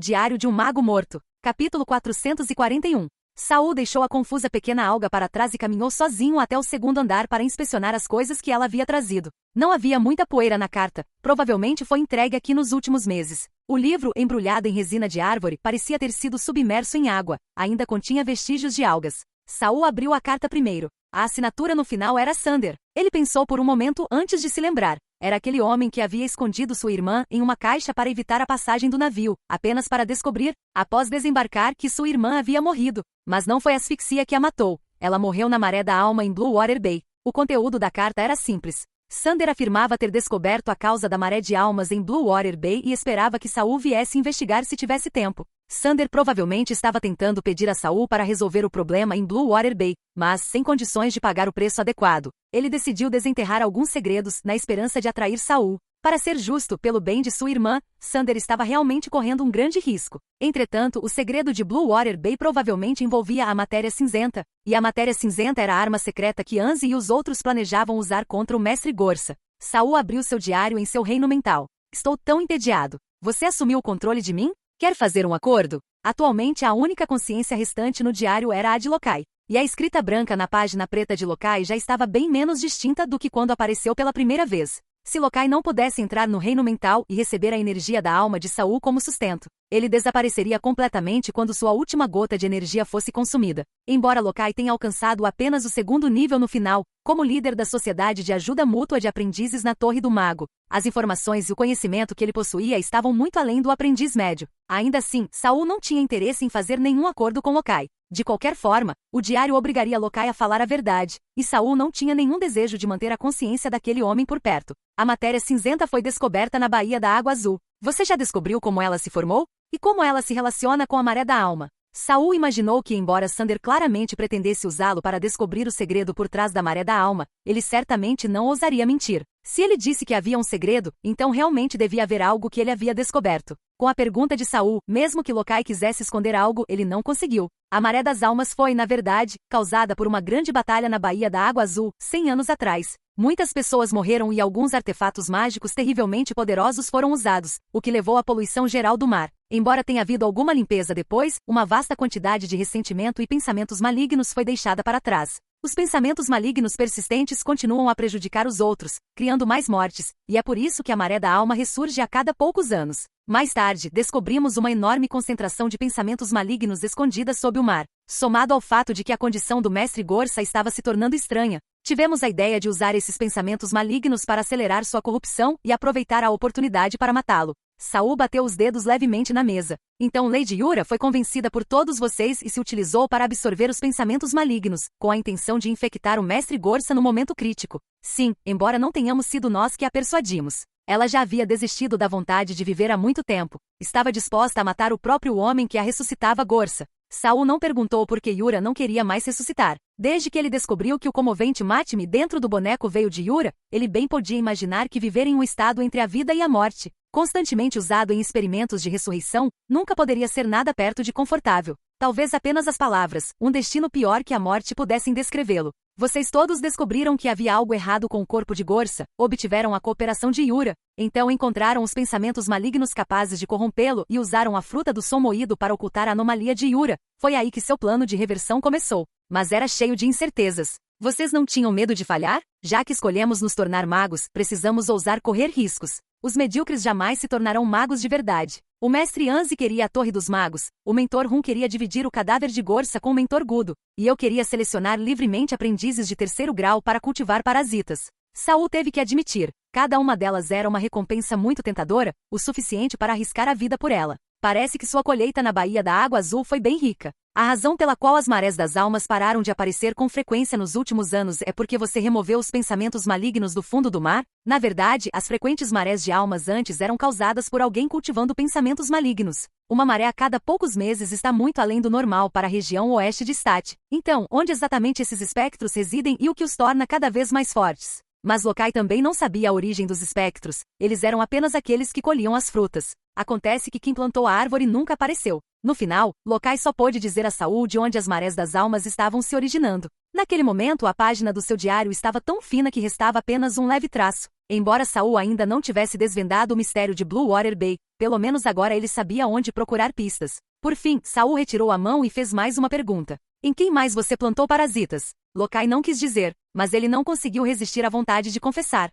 Diário de um Mago Morto. Capítulo 441. Saul deixou a confusa pequena alga para trás e caminhou sozinho até o segundo andar para inspecionar as coisas que ela havia trazido. Não havia muita poeira na carta, provavelmente foi entregue aqui nos últimos meses. O livro, embrulhado em resina de árvore, parecia ter sido submerso em água, ainda continha vestígios de algas. Saul abriu a carta primeiro. A assinatura no final era Sander. Ele pensou por um momento antes de se lembrar. Era aquele homem que havia escondido sua irmã em uma caixa para evitar a passagem do navio, apenas para descobrir, após desembarcar, que sua irmã havia morrido. Mas não foi asfixia que a matou. Ela morreu na maré da alma em Blue Water Bay. O conteúdo da carta era simples. Sander afirmava ter descoberto a causa da maré de almas em Blue Water Bay e esperava que Saul viesse investigar se tivesse tempo. Sander provavelmente estava tentando pedir a Saul para resolver o problema em Blue Water Bay, mas sem condições de pagar o preço adequado. Ele decidiu desenterrar alguns segredos na esperança de atrair Saul. Para ser justo, pelo bem de sua irmã, Sander estava realmente correndo um grande risco. Entretanto, o segredo de Blue Water Bay provavelmente envolvia a matéria cinzenta, e a matéria cinzenta era a arma secreta que Anzi e os outros planejavam usar contra o Mestre Gorsa. Saul abriu seu diário em seu reino mental. Estou tão entediado. Você assumiu o controle de mim? Quer fazer um acordo? Atualmente a única consciência restante no diário era a de Lokai, e a escrita branca na página preta de Lokai já estava bem menos distinta do que quando apareceu pela primeira vez. Se Lokai não pudesse entrar no reino mental e receber a energia da alma de Saul como sustento, ele desapareceria completamente quando sua última gota de energia fosse consumida. Embora Lokai tenha alcançado apenas o segundo nível no final, como líder da Sociedade de Ajuda Mútua de Aprendizes na Torre do Mago, as informações e o conhecimento que ele possuía estavam muito além do aprendiz médio. Ainda assim, Saul não tinha interesse em fazer nenhum acordo com Lokai. De qualquer forma, o diário obrigaria Lokai a falar a verdade, e Saul não tinha nenhum desejo de manter a consciência daquele homem por perto. A matéria cinzenta foi descoberta na Baía da Água Azul. Você já descobriu como ela se formou? E como ela se relaciona com a maré da alma? Saul imaginou que, embora Sander claramente pretendesse usá-lo para descobrir o segredo por trás da maré da alma, ele certamente não ousaria mentir. Se ele disse que havia um segredo, então realmente devia haver algo que ele havia descoberto. Com a pergunta de Saul, mesmo que Lokai quisesse esconder algo, ele não conseguiu. A maré das almas foi, na verdade, causada por uma grande batalha na Baía da Água Azul, 100 anos atrás. Muitas pessoas morreram e alguns artefatos mágicos terrivelmente poderosos foram usados, o que levou à poluição geral do mar. Embora tenha havido alguma limpeza depois, uma vasta quantidade de ressentimento e pensamentos malignos foi deixada para trás. Os pensamentos malignos persistentes continuam a prejudicar os outros, criando mais mortes, e é por isso que a maré da alma ressurge a cada poucos anos. Mais tarde, descobrimos uma enorme concentração de pensamentos malignos escondida sob o mar. Somado ao fato de que a condição do Mestre Gorsa estava se tornando estranha, tivemos a ideia de usar esses pensamentos malignos para acelerar sua corrupção e aproveitar a oportunidade para matá-lo. Saul bateu os dedos levemente na mesa. Então Lady Yura foi convencida por todos vocês e se utilizou para absorver os pensamentos malignos, com a intenção de infectar o Mestre Gorsa no momento crítico. Sim, embora não tenhamos sido nós que a persuadimos. Ela já havia desistido da vontade de viver há muito tempo. Estava disposta a matar o próprio homem que a ressuscitava Gorsa. Saul não perguntou por que Yura não queria mais ressuscitar. Desde que ele descobriu que o comovente mate-me dentro do boneco veio de Yura, ele bem podia imaginar que viver em um estado entre a vida e a morte, constantemente usado em experimentos de ressurreição, nunca poderia ser nada perto de confortável. Talvez apenas as palavras, um destino pior que a morte pudessem descrevê-lo. Vocês todos descobriram que havia algo errado com o corpo de Gorsa, obtiveram a cooperação de Yura, então encontraram os pensamentos malignos capazes de corrompê-lo e usaram a fruta do som moído para ocultar a anomalia de Yura. Foi aí que seu plano de reversão começou. Mas era cheio de incertezas. Vocês não tinham medo de falhar? Já que escolhemos nos tornar magos, precisamos ousar correr riscos. Os medíocres jamais se tornarão magos de verdade. O mestre Anzi queria a Torre dos Magos, o mentor Hun queria dividir o cadáver de Gorsa com o mentor Gudo, e eu queria selecionar livremente aprendizes de terceiro grau para cultivar parasitas. Saul teve que admitir, cada uma delas era uma recompensa muito tentadora, o suficiente para arriscar a vida por ela. Parece que sua colheita na Baía da Água Azul foi bem rica. A razão pela qual as marés das almas pararam de aparecer com frequência nos últimos anos é porque você removeu os pensamentos malignos do fundo do mar? Na verdade, as frequentes marés de almas antes eram causadas por alguém cultivando pensamentos malignos. Uma maré a cada poucos meses está muito além do normal para a região oeste de Stat. Então, onde exatamente esses espectros residem e o que os torna cada vez mais fortes? Mas Lokai também não sabia a origem dos espectros, eles eram apenas aqueles que colhiam as frutas. Acontece que quem plantou a árvore nunca apareceu. No final, Locai só pôde dizer a Saul de onde as marés das almas estavam se originando. Naquele momento, a página do seu diário estava tão fina que restava apenas um leve traço. Embora Saul ainda não tivesse desvendado o mistério de Blue Water Bay, pelo menos agora ele sabia onde procurar pistas. Por fim, Saul retirou a mão e fez mais uma pergunta. Em quem mais você plantou parasitas? Locai não quis dizer, mas ele não conseguiu resistir à vontade de confessar.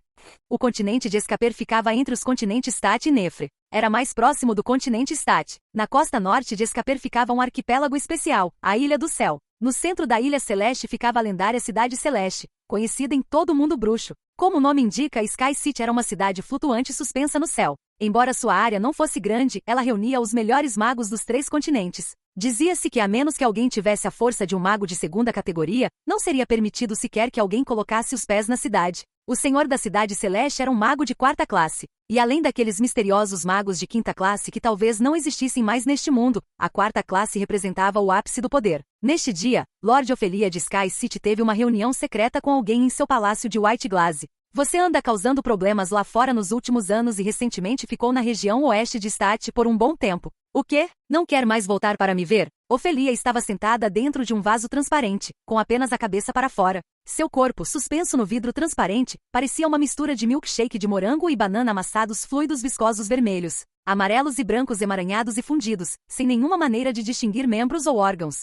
O continente de Escaper ficava entre os continentes Stat e Nefre. Era mais próximo do continente Stat. Na costa norte de Escaper ficava um arquipélago especial, a Ilha do Céu. No centro da Ilha Celeste ficava a lendária Cidade Celeste, conhecida em todo o mundo bruxo. Como o nome indica, Sky City era uma cidade flutuante suspensa no céu. Embora sua área não fosse grande, ela reunia os melhores magos dos 3 continentes. Dizia-se que a menos que alguém tivesse a força de um mago de segunda categoria, não seria permitido sequer que alguém colocasse os pés na cidade. O senhor da Cidade Celeste era um mago de 4ª classe. E além daqueles misteriosos magos de 5ª classe que talvez não existissem mais neste mundo, a 4ª classe representava o ápice do poder. Neste dia, Lord Ophelia de Sky City teve uma reunião secreta com alguém em seu palácio de White Glaze. Você anda causando problemas lá fora nos últimos anos e recentemente ficou na região oeste de Stat por um bom tempo. O quê? Não quer mais voltar para me ver? Ophelia estava sentada dentro de um vaso transparente, com apenas a cabeça para fora. Seu corpo, suspenso no vidro transparente, parecia uma mistura de milkshake de morango e banana amassados fluidos viscosos vermelhos, amarelos e brancos emaranhados e fundidos, sem nenhuma maneira de distinguir membros ou órgãos.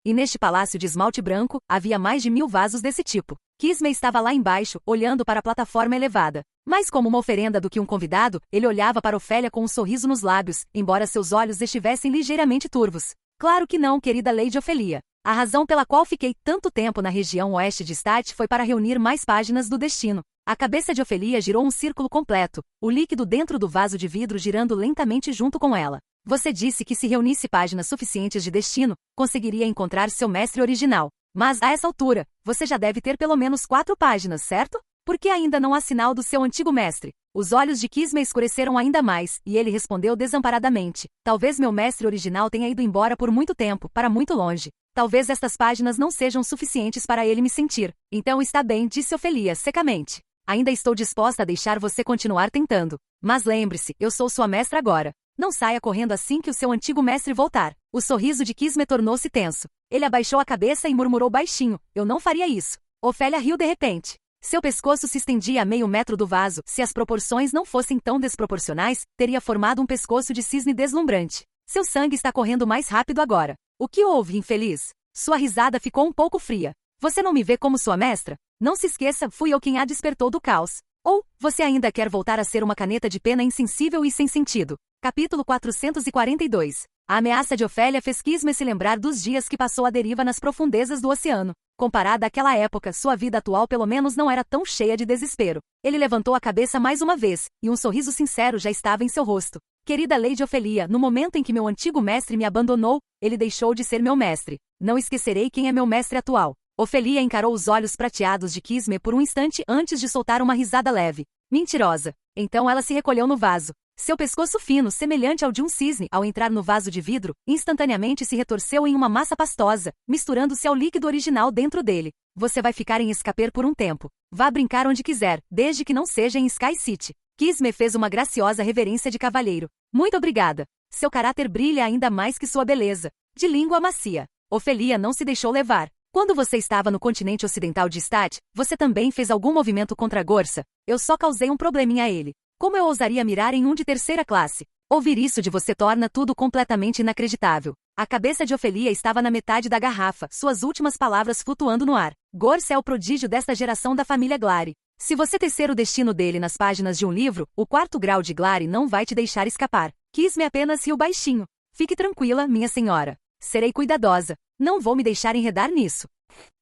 E neste palácio de esmalte branco, havia mais de 1000 vasos desse tipo. Kisme estava lá embaixo, olhando para a plataforma elevada. Mais como uma oferenda do que um convidado, ele olhava para Ofélia com um sorriso nos lábios, embora seus olhos estivessem ligeiramente turvos. Claro que não, querida Lady Ophelia. A razão pela qual fiquei tanto tempo na região oeste de Stat foi para reunir mais páginas do destino. A cabeça de Ophelia girou um círculo completo, o líquido dentro do vaso de vidro girando lentamente junto com ela. Você disse que se reunisse páginas suficientes de destino, conseguiria encontrar seu mestre original. Mas, a essa altura, você já deve ter pelo menos 4 páginas, certo? Por que ainda não há sinal do seu antigo mestre? Os olhos de Kisme escureceram ainda mais, e ele respondeu desamparadamente. Talvez meu mestre original tenha ido embora por muito tempo, para muito longe. Talvez estas páginas não sejam suficientes para ele me sentir. Então está bem, disse Ophelia secamente. Ainda estou disposta a deixar você continuar tentando. Mas lembre-se, eu sou sua mestra agora. Não saia correndo assim que o seu antigo mestre voltar. O sorriso de Kisme tornou-se tenso. Ele abaixou a cabeça e murmurou baixinho. Eu não faria isso. Ophelia riu de repente. Seu pescoço se estendia a meio metro do vaso. Se as proporções não fossem tão desproporcionais, teria formado um pescoço de cisne deslumbrante. Seu sangue está correndo mais rápido agora. O que houve, infeliz? Sua risada ficou um pouco fria. Você não me vê como sua mestra? Não se esqueça, fui eu quem a despertou do caos. Ou, você ainda quer voltar a ser uma caneta de pena insensível e sem sentido? Capítulo 442. A ameaça de Ofélia fez Kisme se lembrar dos dias que passou à deriva nas profundezas do oceano. Comparada àquela época, sua vida atual pelo menos não era tão cheia de desespero. Ele levantou a cabeça mais uma vez, e um sorriso sincero já estava em seu rosto. Querida Lady Ophelia, no momento em que meu antigo mestre me abandonou, ele deixou de ser meu mestre. Não esquecerei quem é meu mestre atual. Ophelia encarou os olhos prateados de Kisme por um instante antes de soltar uma risada leve. Mentirosa. Então ela se recolheu no vaso. Seu pescoço fino, semelhante ao de um cisne, ao entrar no vaso de vidro, instantaneamente se retorceu em uma massa pastosa, misturando-se ao líquido original dentro dele. Você vai ficar em Escaper por um tempo. Vá brincar onde quiser, desde que não seja em Sky City. Kisme fez uma graciosa reverência de cavalheiro. Muito obrigada. Seu caráter brilha ainda mais que sua beleza. De língua macia. Ophelia não se deixou levar. Quando você estava no continente ocidental de Stat, você também fez algum movimento contra Gorsa? Eu só causei um probleminha a ele. Como eu ousaria mirar em um de 3ª classe? Ouvir isso de você torna tudo completamente inacreditável. A cabeça de Ophelia estava na metade da garrafa, suas últimas palavras flutuando no ar. Gorsa é o prodígio desta geração da família Glary. Se você tecer o destino dele nas páginas de um livro, o 4º grau de Glary não vai te deixar escapar. Kisme apenas riu baixinho. Fique tranquila, minha senhora. Serei cuidadosa. Não vou me deixar enredar nisso.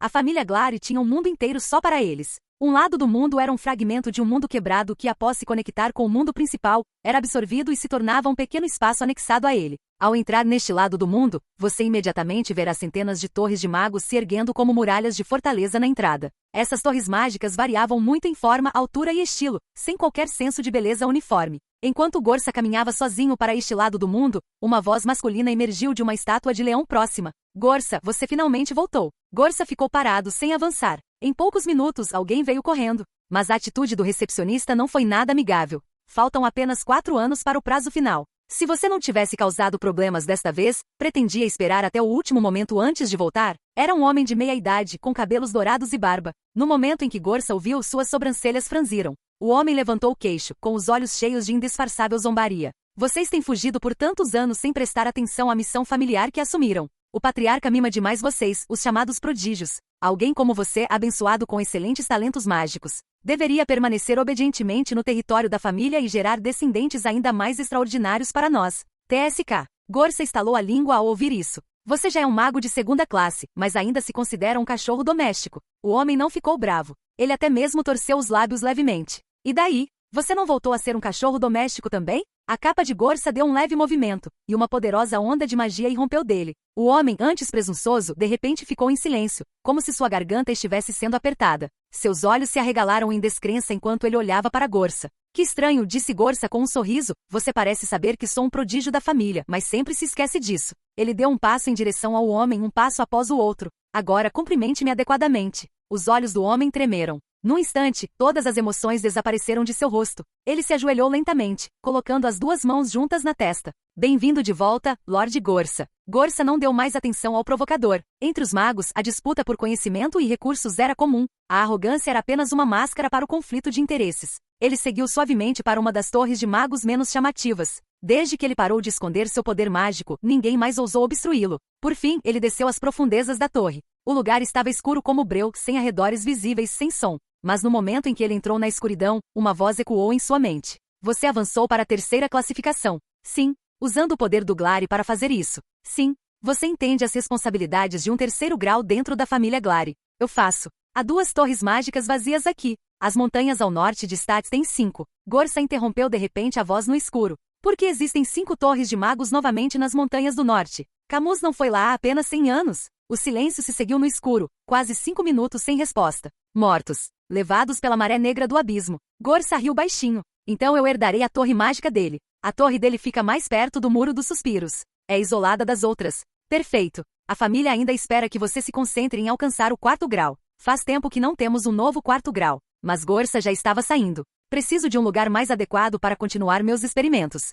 A família Glary tinha um mundo inteiro só para eles. Um lado do mundo era um fragmento de um mundo quebrado que, após se conectar com o mundo principal, era absorvido e se tornava um pequeno espaço anexado a ele. Ao entrar neste lado do mundo, você imediatamente verá centenas de torres de magos se erguendo como muralhas de fortaleza na entrada. Essas torres mágicas variavam muito em forma, altura e estilo, sem qualquer senso de beleza uniforme. Enquanto Gorsa caminhava sozinho para este lado do mundo, uma voz masculina emergiu de uma estátua de leão próxima. Gorsa, você finalmente voltou. Gorsa ficou parado sem avançar. Em poucos minutos, alguém veio correndo. Mas a atitude do recepcionista não foi nada amigável. Faltam apenas 4 anos para o prazo final. Se você não tivesse causado problemas desta vez, pretendia esperar até o último momento antes de voltar? Era um homem de meia idade, com cabelos dourados e barba. No momento em que Gorsa o viu, suas sobrancelhas franziram. O homem levantou o queixo, com os olhos cheios de indisfarçável zombaria. Vocês têm fugido por tantos anos sem prestar atenção à missão familiar que assumiram. O patriarca mima demais vocês, os chamados prodígios. Alguém como você, abençoado com excelentes talentos mágicos, deveria permanecer obedientemente no território da família e gerar descendentes ainda mais extraordinários para nós. TSK. Gorsa estalou a língua ao ouvir isso. Você já é um mago de segunda classe, mas ainda se considera um cachorro doméstico. O homem não ficou bravo. Ele até mesmo torceu os lábios levemente. E daí? Você não voltou a ser um cachorro doméstico também? A capa de Gorsa deu um leve movimento, e uma poderosa onda de magia irrompeu dele. O homem, antes presunçoso, de repente ficou em silêncio, como se sua garganta estivesse sendo apertada. Seus olhos se arregalaram em descrença enquanto ele olhava para Gorsa. Que estranho, disse Gorsa com um sorriso, você parece saber que sou um prodígio da família, mas sempre se esquece disso. Ele deu um passo em direção ao homem, um passo após o outro. Agora cumprimente-me adequadamente. Os olhos do homem tremeram. Num instante, todas as emoções desapareceram de seu rosto. Ele se ajoelhou lentamente, colocando as duas mãos juntas na testa. Bem-vindo de volta, Lord Gorsa. Gorsa não deu mais atenção ao provocador. Entre os magos, a disputa por conhecimento e recursos era comum. A arrogância era apenas uma máscara para o conflito de interesses. Ele seguiu suavemente para uma das torres de magos menos chamativas. Desde que ele parou de esconder seu poder mágico, ninguém mais ousou obstruí-lo. Por fim, ele desceu às profundezas da torre. O lugar estava escuro como breu, sem arredores visíveis, sem som. Mas no momento em que ele entrou na escuridão, uma voz ecoou em sua mente. Você avançou para a terceira classificação. Sim. Usando o poder do Glare para fazer isso. Sim. Você entende as responsabilidades de um terceiro grau dentro da família Glare. Eu faço. Há 2 torres mágicas vazias aqui. As montanhas ao norte de Stats têm 5. Gorsa interrompeu de repente a voz no escuro. Por que existem 5 torres de magos novamente nas montanhas do norte? Camus não foi lá há apenas 100 anos. O silêncio se seguiu no escuro, quase 5 minutos sem resposta. Mortos. Levados pela maré negra do abismo. Gorsa riu baixinho. Então eu herdarei a torre mágica dele. A torre dele fica mais perto do Muro dos Suspiros. É isolada das outras. Perfeito. A família ainda espera que você se concentre em alcançar o 4º grau. Faz tempo que não temos um novo 4º grau. Mas Gorsa já estava saindo. Preciso de um lugar mais adequado para continuar meus experimentos.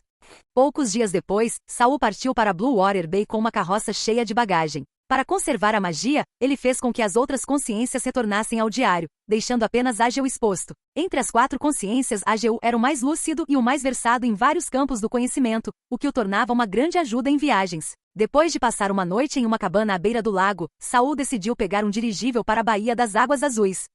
Poucos dias depois, Saul partiu para Blue Water Bay com uma carroça cheia de bagagem. Para conservar a magia, ele fez com que as outras consciências retornassem ao diário, deixando apenas Ageu exposto. Entre as 4 consciências, Ageu era o mais lúcido e o mais versado em vários campos do conhecimento, o que o tornava uma grande ajuda em viagens. Depois de passar uma noite em uma cabana à beira do lago, Saul decidiu pegar um dirigível para a Baía das Águas Azuis.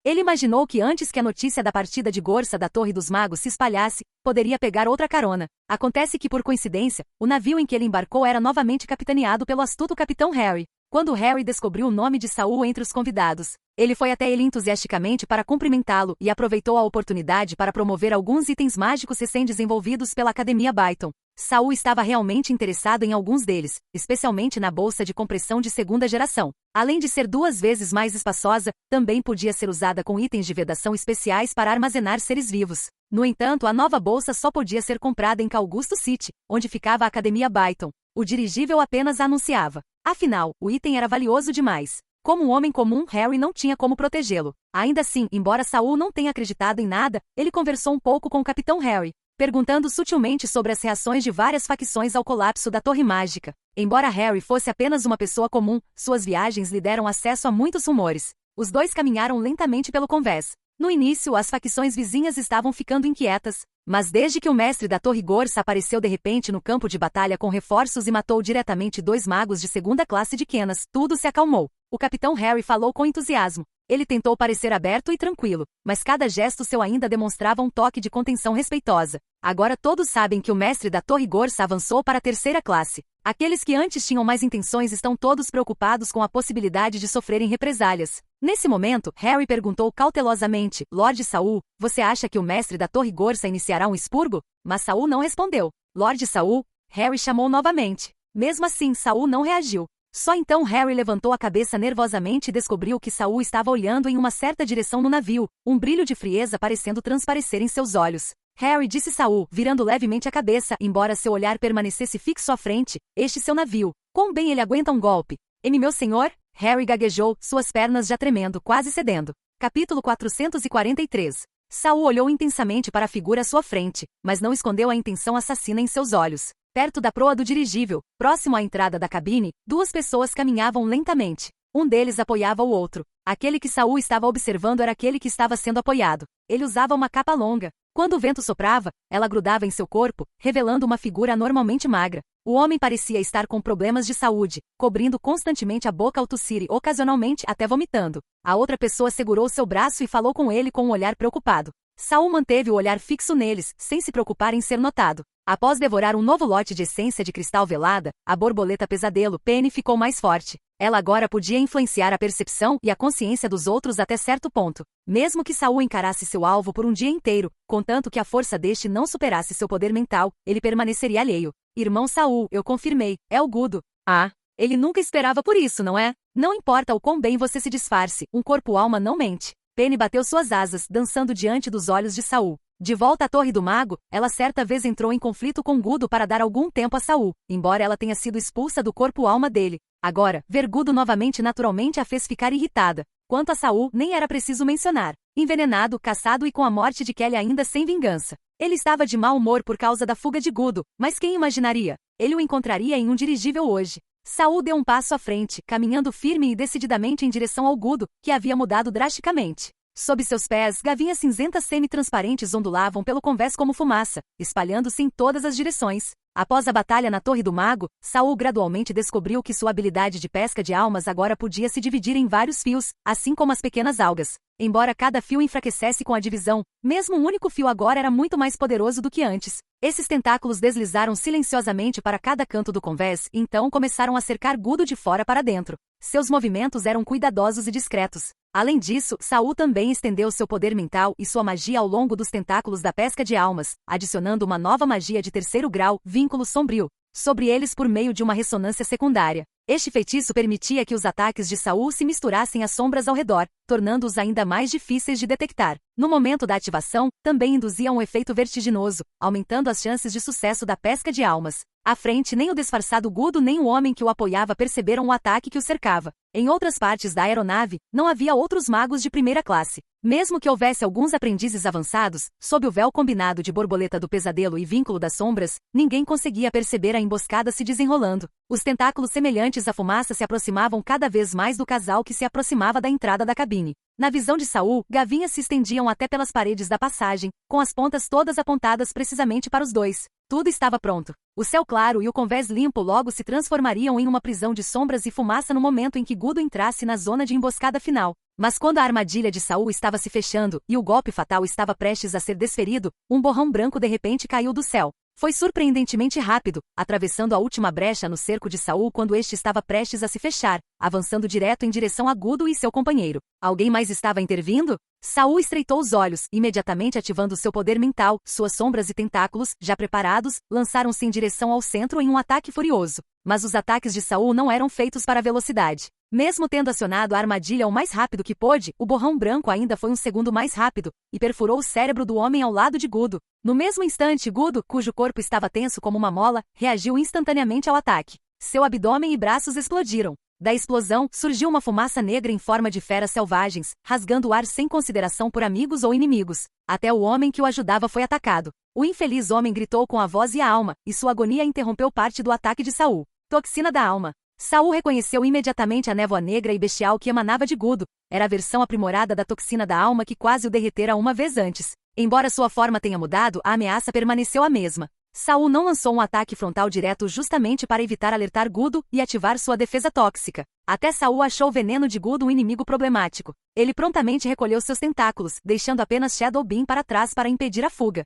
Ele imaginou que antes que a notícia da partida de Gorsa da Torre dos Magos se espalhasse, poderia pegar outra carona. Acontece que, por coincidência, o navio em que ele embarcou era novamente capitaneado pelo astuto Capitão Harry. Quando Harry descobriu o nome de Saul entre os convidados, ele foi até ele entusiasticamente para cumprimentá-lo e aproveitou a oportunidade para promover alguns itens mágicos recém-desenvolvidos pela Academia Byton. Saul estava realmente interessado em alguns deles, especialmente na bolsa de compressão de 2ª geração. Além de ser 2 vezes mais espaçosa, também podia ser usada com itens de vedação especiais para armazenar seres vivos. No entanto, a nova bolsa só podia ser comprada em Calgusto City, onde ficava a Academia Byton. O dirigível apenas a anunciava. Afinal, o item era valioso demais. Como um homem comum, Harry não tinha como protegê-lo. Ainda assim, embora Saul não tenha acreditado em nada, ele conversou um pouco com o Capitão Harry, perguntando sutilmente sobre as reações de várias facções ao colapso da Torre Mágica. Embora Harry fosse apenas uma pessoa comum, suas viagens lhe deram acesso a muitos rumores. Os dois caminharam lentamente pelo convés. No início, as facções vizinhas estavam ficando inquietas, mas desde que o mestre da Torre Gorsa apareceu de repente no campo de batalha com reforços e matou diretamente 2 magos de 2ª classe de Kenas, tudo se acalmou. O Capitão Harry falou com entusiasmo. Ele tentou parecer aberto e tranquilo, mas cada gesto seu ainda demonstrava um toque de contenção respeitosa. Agora todos sabem que o mestre da Torre Gorsa avançou para a 3ª classe. Aqueles que antes tinham mais intenções estão todos preocupados com a possibilidade de sofrerem represálias. Nesse momento, Harry perguntou cautelosamente, Lord Saul, você acha que o mestre da Torre Gorsa iniciará um expurgo? Mas Saul não respondeu. Lord Saul, Harry chamou novamente. Mesmo assim, Saul não reagiu. Só então Harry levantou a cabeça nervosamente e descobriu que Saul estava olhando em uma certa direção no navio, um brilho de frieza parecendo transparecer em seus olhos. Harry, disse Saul, virando levemente a cabeça, embora seu olhar permanecesse fixo à frente, este seu navio. Quão bem ele aguenta um golpe? Meu senhor? Harry gaguejou, suas pernas já tremendo, quase cedendo. Capítulo 443. Saul olhou intensamente para a figura à sua frente, mas não escondeu a intenção assassina em seus olhos. Perto da proa do dirigível, próximo à entrada da cabine, duas pessoas caminhavam lentamente. Um deles apoiava o outro. Aquele que Saul estava observando era aquele que estava sendo apoiado. Ele usava uma capa longa. Quando o vento soprava, ela grudava em seu corpo, revelando uma figura anormalmente magra. O homem parecia estar com problemas de saúde, cobrindo constantemente a boca ao tossir e, ocasionalmente, até vomitando. A outra pessoa segurou seu braço e falou com ele com um olhar preocupado. Saul manteve o olhar fixo neles, sem se preocupar em ser notado. Após devorar um novo lote de essência de cristal velada, a borboleta pesadelo Penny ficou mais forte. Ela agora podia influenciar a percepção e a consciência dos outros até certo ponto. Mesmo que Saul encarasse seu alvo por um dia inteiro, contanto que a força deste não superasse seu poder mental, ele permaneceria alheio. Irmão Saul, eu confirmei, é o Gudo. Ah, ele nunca esperava por isso, não é? Não importa o quão bem você se disfarce, um corpo-alma não mente. Penny bateu suas asas, dançando diante dos olhos de Saul. De volta à Torre do Mago, ela certa vez entrou em conflito com Gudo para dar algum tempo a Saul, embora ela tenha sido expulsa do corpo-alma dele. Agora, ver Gudo novamente naturalmente a fez ficar irritada. Quanto a Saul, nem era preciso mencionar. Envenenado, caçado e com a morte de Kelly ainda sem vingança. Ele estava de mau humor por causa da fuga de Gudo, mas quem imaginaria? Ele o encontraria em um dirigível hoje. Saul deu um passo à frente, caminhando firme e decididamente em direção ao Gudo, que havia mudado drasticamente. Sob seus pés, gavinhas cinzentas semi-transparentes ondulavam pelo convés como fumaça, espalhando-se em todas as direções. Após a batalha na Torre do Mago, Saul gradualmente descobriu que sua habilidade de pesca de almas agora podia se dividir em vários fios, assim como as pequenas algas. Embora cada fio enfraquecesse com a divisão, mesmo um único fio agora era muito mais poderoso do que antes. Esses tentáculos deslizaram silenciosamente para cada canto do convés e então começaram a cercar Gudo de fora para dentro. Seus movimentos eram cuidadosos e discretos. Além disso, Saul também estendeu seu poder mental e sua magia ao longo dos tentáculos da pesca de almas, adicionando uma nova magia de terceiro grau, vínculo sombrio, sobre eles por meio de uma ressonância secundária. Este feitiço permitia que os ataques de Saul se misturassem às sombras ao redor, tornando-os ainda mais difíceis de detectar. No momento da ativação, também induzia um efeito vertiginoso, aumentando as chances de sucesso da pesca de almas. À frente, nem o disfarçado Gudo nem o homem que o apoiava perceberam o ataque que o cercava. Em outras partes da aeronave, não havia outros magos de primeira classe. Mesmo que houvesse alguns aprendizes avançados, sob o véu combinado de borboleta do pesadelo e vínculo das sombras, ninguém conseguia perceber a emboscada se desenrolando. Os tentáculos semelhantes à fumaça se aproximavam cada vez mais do casal que se aproximava da entrada da cabine. Na visão de Saul, gavinhas se estendiam até pelas paredes da passagem, com as pontas todas apontadas precisamente para os dois. Tudo estava pronto. O céu claro e o convés limpo logo se transformariam em uma prisão de sombras e fumaça no momento em que Gudo entrasse na zona de emboscada final. Mas quando a armadilha de Saul estava se fechando e o golpe fatal estava prestes a ser desferido, um borrão branco de repente caiu do céu. Foi surpreendentemente rápido, atravessando a última brecha no cerco de Saul quando este estava prestes a se fechar, avançando direto em direção a Gudo e seu companheiro. Alguém mais estava intervindo? Saul estreitou os olhos, imediatamente ativando seu poder mental, suas sombras e tentáculos, já preparados, lançaram-se em direção ao centro em um ataque furioso. Mas os ataques de Saul não eram feitos para velocidade. Mesmo tendo acionado a armadilha o mais rápido que pôde, o borrão branco ainda foi um segundo mais rápido, e perfurou o cérebro do homem ao lado de Gudo. No mesmo instante, Gudo, cujo corpo estava tenso como uma mola, reagiu instantaneamente ao ataque. Seu abdômen e braços explodiram. Da explosão, surgiu uma fumaça negra em forma de feras selvagens, rasgando o ar sem consideração por amigos ou inimigos. Até o homem que o ajudava foi atacado. O infeliz homem gritou com a voz e a alma, e sua agonia interrompeu parte do ataque de Saul. Toxina da alma. Saul reconheceu imediatamente a névoa negra e bestial que emanava de Gudo. Era a versão aprimorada da toxina da alma que quase o derretera uma vez antes. Embora sua forma tenha mudado, a ameaça permaneceu a mesma. Saul não lançou um ataque frontal direto justamente para evitar alertar Gudo e ativar sua defesa tóxica. Até Saul achou o veneno de Gudo um inimigo problemático. Ele prontamente recolheu seus tentáculos, deixando apenas Shadow Beam para trás para impedir a fuga.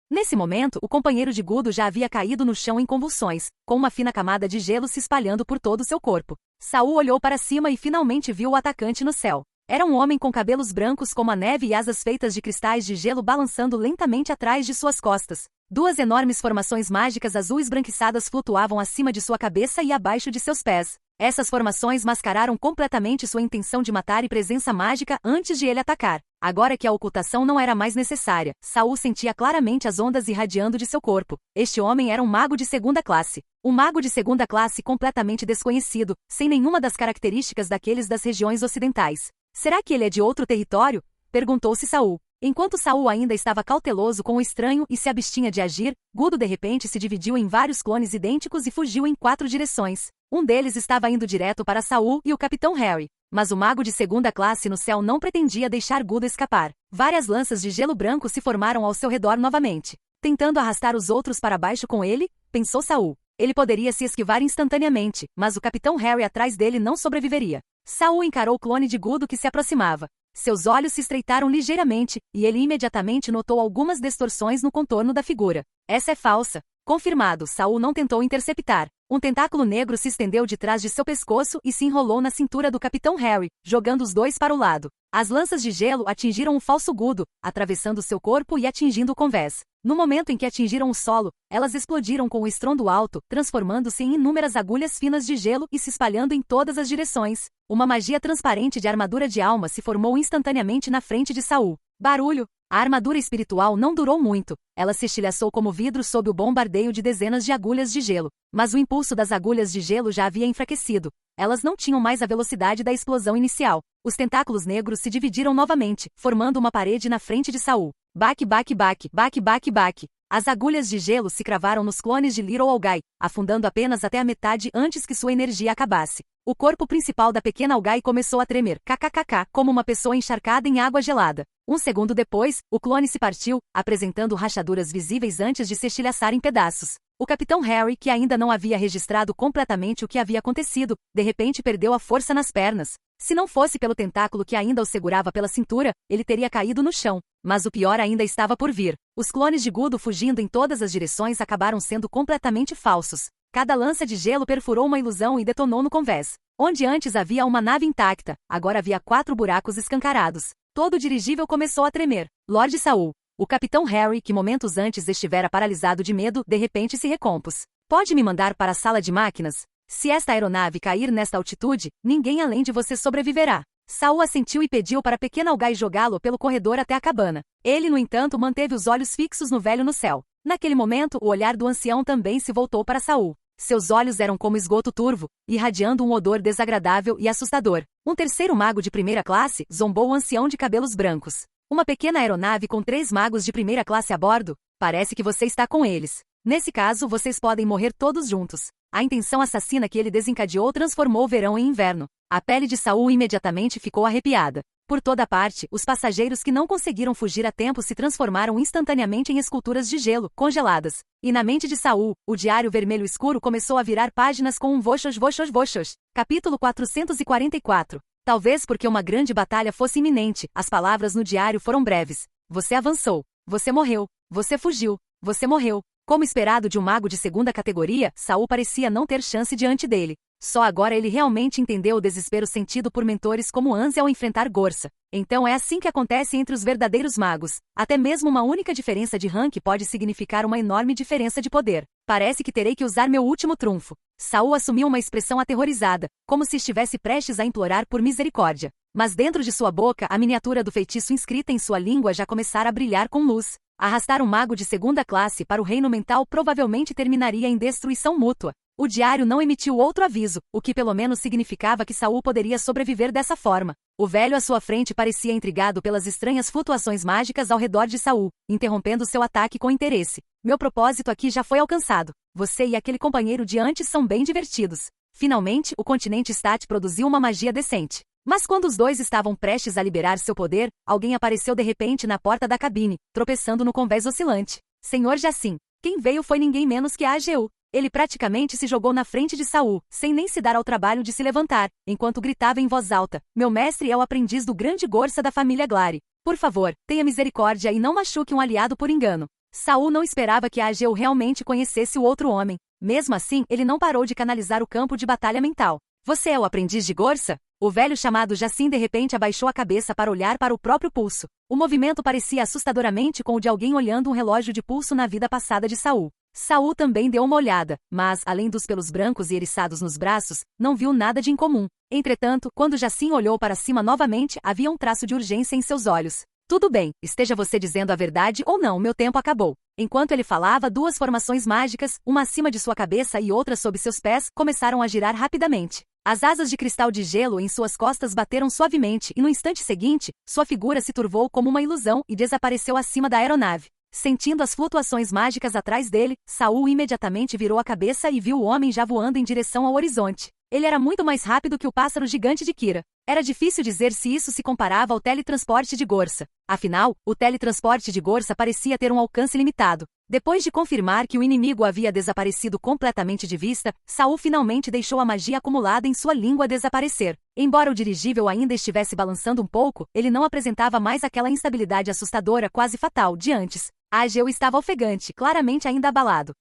Nesse momento, o companheiro de Gudo já havia caído no chão em convulsões, com uma fina camada de gelo se espalhando por todo o seu corpo. Saul olhou para cima e finalmente viu o atacante no céu. Era um homem com cabelos brancos como a neve e asas feitas de cristais de gelo balançando lentamente atrás de suas costas. Duas enormes formações mágicas azul esbranquiçadas flutuavam acima de sua cabeça e abaixo de seus pés. Essas formações mascararam completamente sua intenção de matar e presença mágica antes de ele atacar. Agora que a ocultação não era mais necessária, Saul sentia claramente as ondas irradiando de seu corpo. Este homem era um mago de segunda classe. Um mago de segunda classe completamente desconhecido, sem nenhuma das características daqueles das regiões ocidentais. Será que ele é de outro território? Perguntou-se Saul. Enquanto Saul ainda estava cauteloso com o estranho e se abstinha de agir, Gudo de repente se dividiu em vários clones idênticos e fugiu em 4 direções. Um deles estava indo direto para Saul e o Capitão Harry. Mas o mago de segunda classe no céu não pretendia deixar Gudo escapar. Várias lanças de gelo branco se formaram ao seu redor novamente. Tentando arrastar os outros para baixo com ele, pensou Saul. Ele poderia se esquivar instantaneamente, mas o Capitão Harry atrás dele não sobreviveria. Saul encarou o clone de Gudo que se aproximava. Seus olhos se estreitaram ligeiramente, e ele imediatamente notou algumas distorções no contorno da figura. Essa é falsa. Confirmado, Saul não tentou interceptar. Um tentáculo negro se estendeu de trás de seu pescoço e se enrolou na cintura do Capitão Harry, jogando os dois para o lado. As lanças de gelo atingiram o falso Gudo, atravessando seu corpo e atingindo o convés. No momento em que atingiram o solo, elas explodiram com um estrondo alto, transformando-se em inúmeras agulhas finas de gelo e se espalhando em todas as direções. Uma magia transparente de armadura de alma se formou instantaneamente na frente de Saul. Barulho! A armadura espiritual não durou muito. Ela se estilhaçou como vidro sob o bombardeio de dezenas de agulhas de gelo. Mas o impulso das agulhas de gelo já havia enfraquecido. Elas não tinham mais a velocidade da explosão inicial. Os tentáculos negros se dividiram novamente, formando uma parede na frente de Saul. Baque, baque, baque, baque, baque, baque. As agulhas de gelo se cravaram nos clones de Little Algai, afundando apenas até a metade antes que sua energia acabasse. O corpo principal da pequena Algai começou a tremer, kkkk, como uma pessoa encharcada em água gelada. Um segundo depois, o clone se partiu, apresentando rachaduras visíveis antes de se estilhaçar em pedaços. O Capitão Harry, que ainda não havia registrado completamente o que havia acontecido, de repente perdeu a força nas pernas. Se não fosse pelo tentáculo que ainda o segurava pela cintura, ele teria caído no chão. Mas o pior ainda estava por vir. Os clones de Gudo fugindo em todas as direções acabaram sendo completamente falsos. Cada lança de gelo perfurou uma ilusão e detonou no convés. Onde antes havia uma nave intacta, agora havia 4 buracos escancarados. Todo o dirigível começou a tremer. Lord Saul. O Capitão Harry, que momentos antes estivera paralisado de medo, de repente se recompôs. Pode me mandar para a sala de máquinas? Se esta aeronave cair nesta altitude, ninguém além de você sobreviverá. Saul assentiu e pediu para a pequena Algai jogá-lo pelo corredor até a cabana. Ele, no entanto, manteve os olhos fixos no velho no céu. Naquele momento, o olhar do ancião também se voltou para Saul. Seus olhos eram como esgoto turvo, irradiando um odor desagradável e assustador. Um terceiro mago de primeira classe zombou o ancião de cabelos brancos. Uma pequena aeronave com 3 magos de primeira classe a bordo? Parece que você está com eles. Nesse caso, vocês podem morrer todos juntos. A intenção assassina que ele desencadeou transformou o verão em inverno. A pele de Saul imediatamente ficou arrepiada. Por toda parte, os passageiros que não conseguiram fugir a tempo se transformaram instantaneamente em esculturas de gelo, congeladas. E na mente de Saul, o diário vermelho escuro começou a virar páginas com um voxos voxos voxos. Capítulo 444. Talvez porque uma grande batalha fosse iminente, as palavras no diário foram breves. Você avançou. Você morreu. Você fugiu. Você morreu. Como esperado de um mago de segunda categoria, Saul parecia não ter chance diante dele. Só agora ele realmente entendeu o desespero sentido por mentores como Anze ao enfrentar Gorsa. Então é assim que acontece entre os verdadeiros magos. Até mesmo uma única diferença de rank pode significar uma enorme diferença de poder. Parece que terei que usar meu último trunfo. Saul assumiu uma expressão aterrorizada, como se estivesse prestes a implorar por misericórdia. Mas dentro de sua boca, a miniatura do feitiço inscrita em sua língua já começara a brilhar com luz. Arrastar um mago de segunda classe para o reino mental provavelmente terminaria em destruição mútua. O diário não emitiu outro aviso, o que pelo menos significava que Saul poderia sobreviver dessa forma. O velho à sua frente parecia intrigado pelas estranhas flutuações mágicas ao redor de Saul, interrompendo seu ataque com interesse. Meu propósito aqui já foi alcançado. Você e aquele companheiro de antes são bem divertidos. Finalmente, o continente Stat produziu uma magia decente. Mas quando os dois estavam prestes a liberar seu poder, alguém apareceu de repente na porta da cabine, tropeçando no convés oscilante. Senhor Jacin. Quem veio foi ninguém menos que a AGU. Ele praticamente se jogou na frente de Saul, sem nem se dar ao trabalho de se levantar, enquanto gritava em voz alta: meu mestre é o aprendiz do grande Gorsa da família Glari. Por favor, tenha misericórdia e não machuque um aliado por engano. Saul não esperava que a AGU realmente conhecesse o outro homem. Mesmo assim, ele não parou de canalizar o campo de batalha mental. Você é o aprendiz de Gorsa? O velho chamado Jacin de repente abaixou a cabeça para olhar para o próprio pulso. O movimento parecia assustadoramente com o de alguém olhando um relógio de pulso na vida passada de Saul. Saul também deu uma olhada, mas, além dos pelos brancos e eriçados nos braços, não viu nada de incomum. Entretanto, quando Jacin olhou para cima novamente, havia um traço de urgência em seus olhos. Tudo bem, esteja você dizendo a verdade ou não, meu tempo acabou. Enquanto ele falava, 2 formações mágicas, uma acima de sua cabeça e outra sob seus pés, começaram a girar rapidamente. As asas de cristal de gelo em suas costas bateram suavemente e no instante seguinte, sua figura se turvou como uma ilusão e desapareceu acima da aeronave. Sentindo as flutuações mágicas atrás dele, Saul imediatamente virou a cabeça e viu o homem já voando em direção ao horizonte. Ele era muito mais rápido que o pássaro gigante de Kira. Era difícil dizer se isso se comparava ao teletransporte de Gorsa. Afinal, o teletransporte de Gorsa parecia ter um alcance limitado. Depois de confirmar que o inimigo havia desaparecido completamente de vista, Saul finalmente deixou a magia acumulada em sua língua desaparecer. Embora o dirigível ainda estivesse balançando um pouco, ele não apresentava mais aquela instabilidade assustadora quase fatal de antes. Ageu estava ofegante, claramente ainda abalado.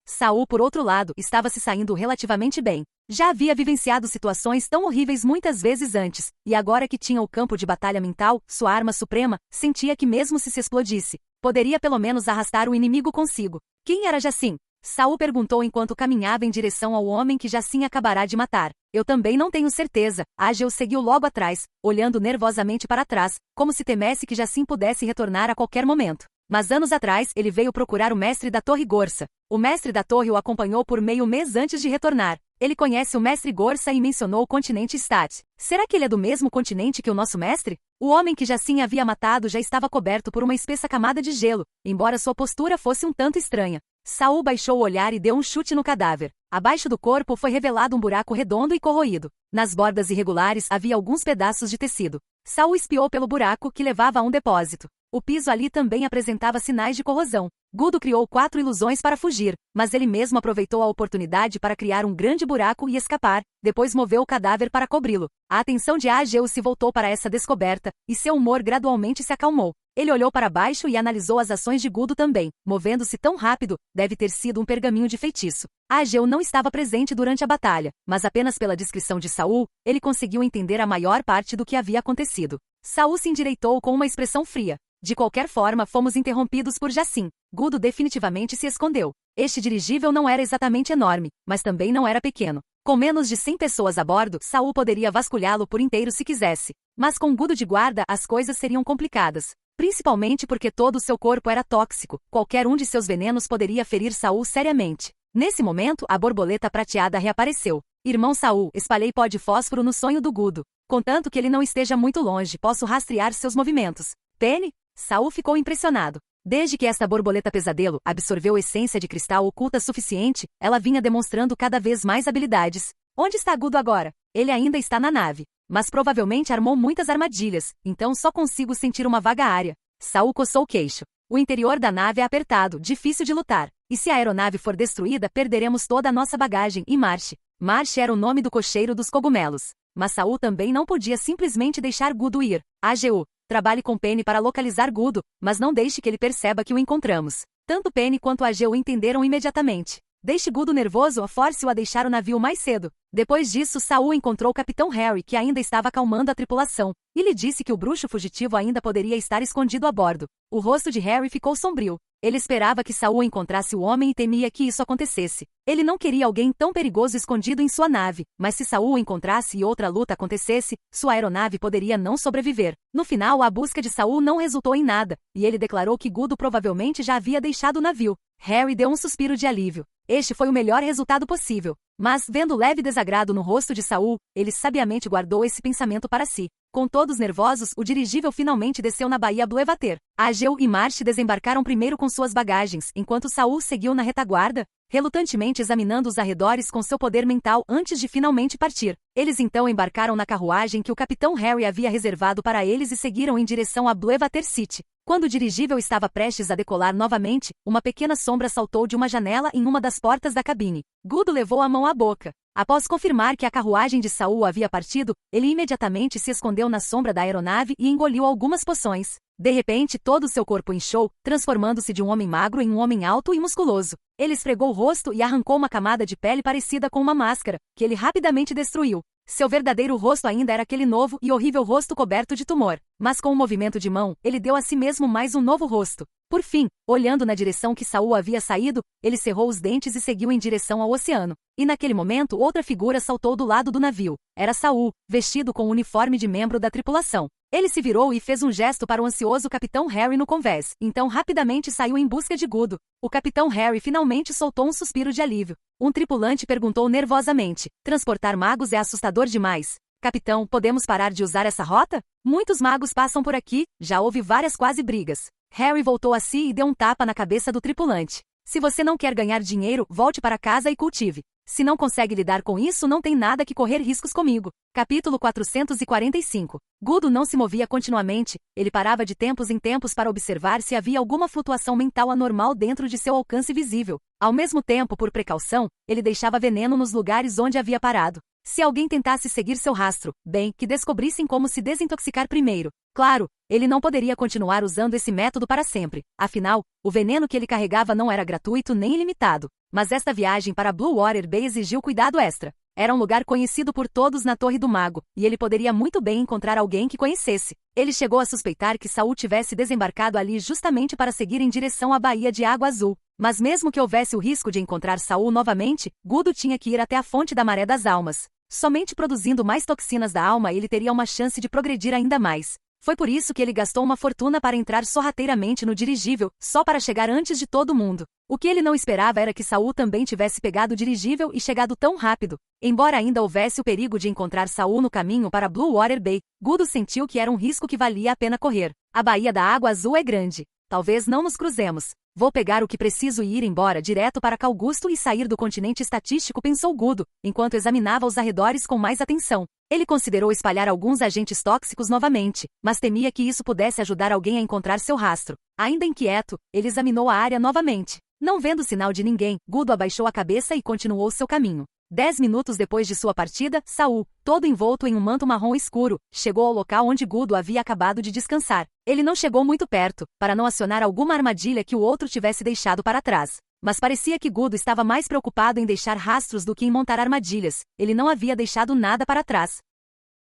Saul, por outro lado, estava se saindo relativamente bem. Já havia vivenciado situações tão horríveis muitas vezes antes, e agora que tinha o campo de batalha mental, sua arma suprema, sentia que mesmo se explodisse, poderia pelo menos arrastar o inimigo consigo. Quem era Jacin? Saul perguntou enquanto caminhava em direção ao homem que Jacin acabará de matar. Eu também não tenho certeza. Ageu seguiu logo atrás, olhando nervosamente para trás, como se temesse que Jacin pudesse retornar a qualquer momento. Mas anos atrás ele veio procurar o mestre da Torre Gorsa. O mestre da torre o acompanhou por meio mês antes de retornar. Ele conhece o mestre Gorsa e mencionou o continente Stat. Será que ele é do mesmo continente que o nosso mestre? O homem que Jacin havia matado já estava coberto por uma espessa camada de gelo, embora sua postura fosse um tanto estranha. Saul baixou o olhar e deu um chute no cadáver. Abaixo do corpo foi revelado um buraco redondo e corroído. Nas bordas irregulares havia alguns pedaços de tecido. Saul espiou pelo buraco que levava a um depósito. O piso ali também apresentava sinais de corrosão. Gudo criou 4 ilusões para fugir, mas ele mesmo aproveitou a oportunidade para criar um grande buraco e escapar, depois moveu o cadáver para cobri-lo. A atenção de Ageu se voltou para essa descoberta, e seu humor gradualmente se acalmou. Ele olhou para baixo e analisou as ações de Gudo também. Movendo-se tão rápido, deve ter sido um pergaminho de feitiço. Ageu não estava presente durante a batalha, mas apenas pela descrição de Saul, ele conseguiu entender a maior parte do que havia acontecido. Saul se endireitou com uma expressão fria. De qualquer forma, fomos interrompidos por Jacin. Gudo definitivamente se escondeu. Este dirigível não era exatamente enorme, mas também não era pequeno. Com menos de 100 pessoas a bordo, Saul poderia vasculhá-lo por inteiro se quisesse. Mas com Gudo de guarda, as coisas seriam complicadas. Principalmente porque todo o seu corpo era tóxico. Qualquer um de seus venenos poderia ferir Saul seriamente. Nesse momento, a borboleta prateada reapareceu. Irmão Saul, espalhei pó de fósforo no sonho do Gudo. Contanto que ele não esteja muito longe, posso rastrear seus movimentos. Penny? Saul ficou impressionado. Desde que esta borboleta pesadelo absorveu essência de cristal oculta suficiente, ela vinha demonstrando cada vez mais habilidades. Onde está Gudo agora? Ele ainda está na nave. Mas provavelmente armou muitas armadilhas, então só consigo sentir uma vaga área. Saul coçou o queixo. O interior da nave é apertado, difícil de lutar. E se a aeronave for destruída, perderemos toda a nossa bagagem e Marsh. Marsh era o nome do cocheiro dos cogumelos. Mas Saul também não podia simplesmente deixar Gudo ir. Ageu, trabalhe com Penny para localizar Gudo, mas não deixe que ele perceba que o encontramos. Tanto Penny quanto Ageu entenderam imediatamente. Deixe Gudo nervoso ou force-o a deixar o navio mais cedo. Depois disso, Saul encontrou o Capitão Harry, que ainda estava acalmando a tripulação, e lhe disse que o bruxo fugitivo ainda poderia estar escondido a bordo. O rosto de Harry ficou sombrio. Ele esperava que Saul encontrasse o homem e temia que isso acontecesse. Ele não queria alguém tão perigoso escondido em sua nave, mas se Saul o encontrasse e outra luta acontecesse, sua aeronave poderia não sobreviver. No final, a busca de Saul não resultou em nada, e ele declarou que Gudo provavelmente já havia deixado o navio. Harry deu um suspiro de alívio. Este foi o melhor resultado possível. Mas, vendo leve desagrado no rosto de Saul, ele sabiamente guardou esse pensamento para si. Com todos nervosos, o dirigível finalmente desceu na Baía Bluewater. Ageu e Marsh desembarcaram primeiro com suas bagagens, enquanto Saul seguiu na retaguarda, relutantemente examinando os arredores com seu poder mental antes de finalmente partir. Eles então embarcaram na carruagem que o Capitão Harry havia reservado para eles e seguiram em direção a Bluewater City. Quando o dirigível estava prestes a decolar novamente, uma pequena sombra saltou de uma janela em uma das portas da cabine. Gudo levou a mão à boca. Após confirmar que a carruagem de Saul havia partido, ele imediatamente se escondeu na sombra da aeronave e engoliu algumas poções. De repente, todo o seu corpo inchou, transformando-se de um homem magro em um homem alto e musculoso. Ele esfregou o rosto e arrancou uma camada de pele parecida com uma máscara, que ele rapidamente destruiu. Seu verdadeiro rosto ainda era aquele novo e horrível rosto coberto de tumor. Mas com um movimento de mão, ele deu a si mesmo mais um novo rosto. Por fim, olhando na direção que Saul havia saído, ele cerrou os dentes e seguiu em direção ao oceano. E naquele momento outra figura saltou do lado do navio. Era Saul, vestido com o uniforme de membro da tripulação. Ele se virou e fez um gesto para o ansioso Capitão Harry no convés. Então rapidamente saiu em busca de Gudo. O Capitão Harry finalmente soltou um suspiro de alívio. Um tripulante perguntou nervosamente: transportar magos é assustador demais. Capitão, podemos parar de usar essa rota? Muitos magos passam por aqui, já houve várias quase brigas. Harry voltou a si e deu um tapa na cabeça do tripulante. Se você não quer ganhar dinheiro, volte para casa e cultive. Se não consegue lidar com isso, não tem nada que correr riscos comigo. Capítulo 445. Gudo não se movia continuamente, ele parava de tempos em tempos para observar se havia alguma flutuação mental anormal dentro de seu alcance visível. Ao mesmo tempo, por precaução, ele deixava veneno nos lugares onde havia parado. Se alguém tentasse seguir seu rastro, bem, que descobrissem como se desintoxicar primeiro. Claro, ele não poderia continuar usando esse método para sempre. Afinal, o veneno que ele carregava não era gratuito nem ilimitado. Mas esta viagem para Blue Water Bay exigiu cuidado extra. Era um lugar conhecido por todos na Torre do Mago, e ele poderia muito bem encontrar alguém que conhecesse. Ele chegou a suspeitar que Saul tivesse desembarcado ali justamente para seguir em direção à Baía de Água Azul. Mas mesmo que houvesse o risco de encontrar Saul novamente, Gudo tinha que ir até a fonte da Maré das Almas. Somente produzindo mais toxinas da alma ele teria uma chance de progredir ainda mais. Foi por isso que ele gastou uma fortuna para entrar sorrateiramente no dirigível, só para chegar antes de todo mundo. O que ele não esperava era que Saul também tivesse pegado o dirigível e chegado tão rápido. Embora ainda houvesse o perigo de encontrar Saul no caminho para Blue Water Bay, Gudo sentiu que era um risco que valia a pena correr. A Baía da Água Azul é grande. Talvez não nos cruzemos. Vou pegar o que preciso e ir embora direto para Calgusto e sair do continente estatístico, pensou Gudo, enquanto examinava os arredores com mais atenção. Ele considerou espalhar alguns agentes tóxicos novamente, mas temia que isso pudesse ajudar alguém a encontrar seu rastro. Ainda inquieto, ele examinou a área novamente. Não vendo sinal de ninguém, Gudo abaixou a cabeça e continuou seu caminho. 10 minutos depois de sua partida, Saul, todo envolto em um manto marrom escuro, chegou ao local onde Gudo havia acabado de descansar. Ele não chegou muito perto, para não acionar alguma armadilha que o outro tivesse deixado para trás. Mas parecia que Gudo estava mais preocupado em deixar rastros do que em montar armadilhas. Ele não havia deixado nada para trás.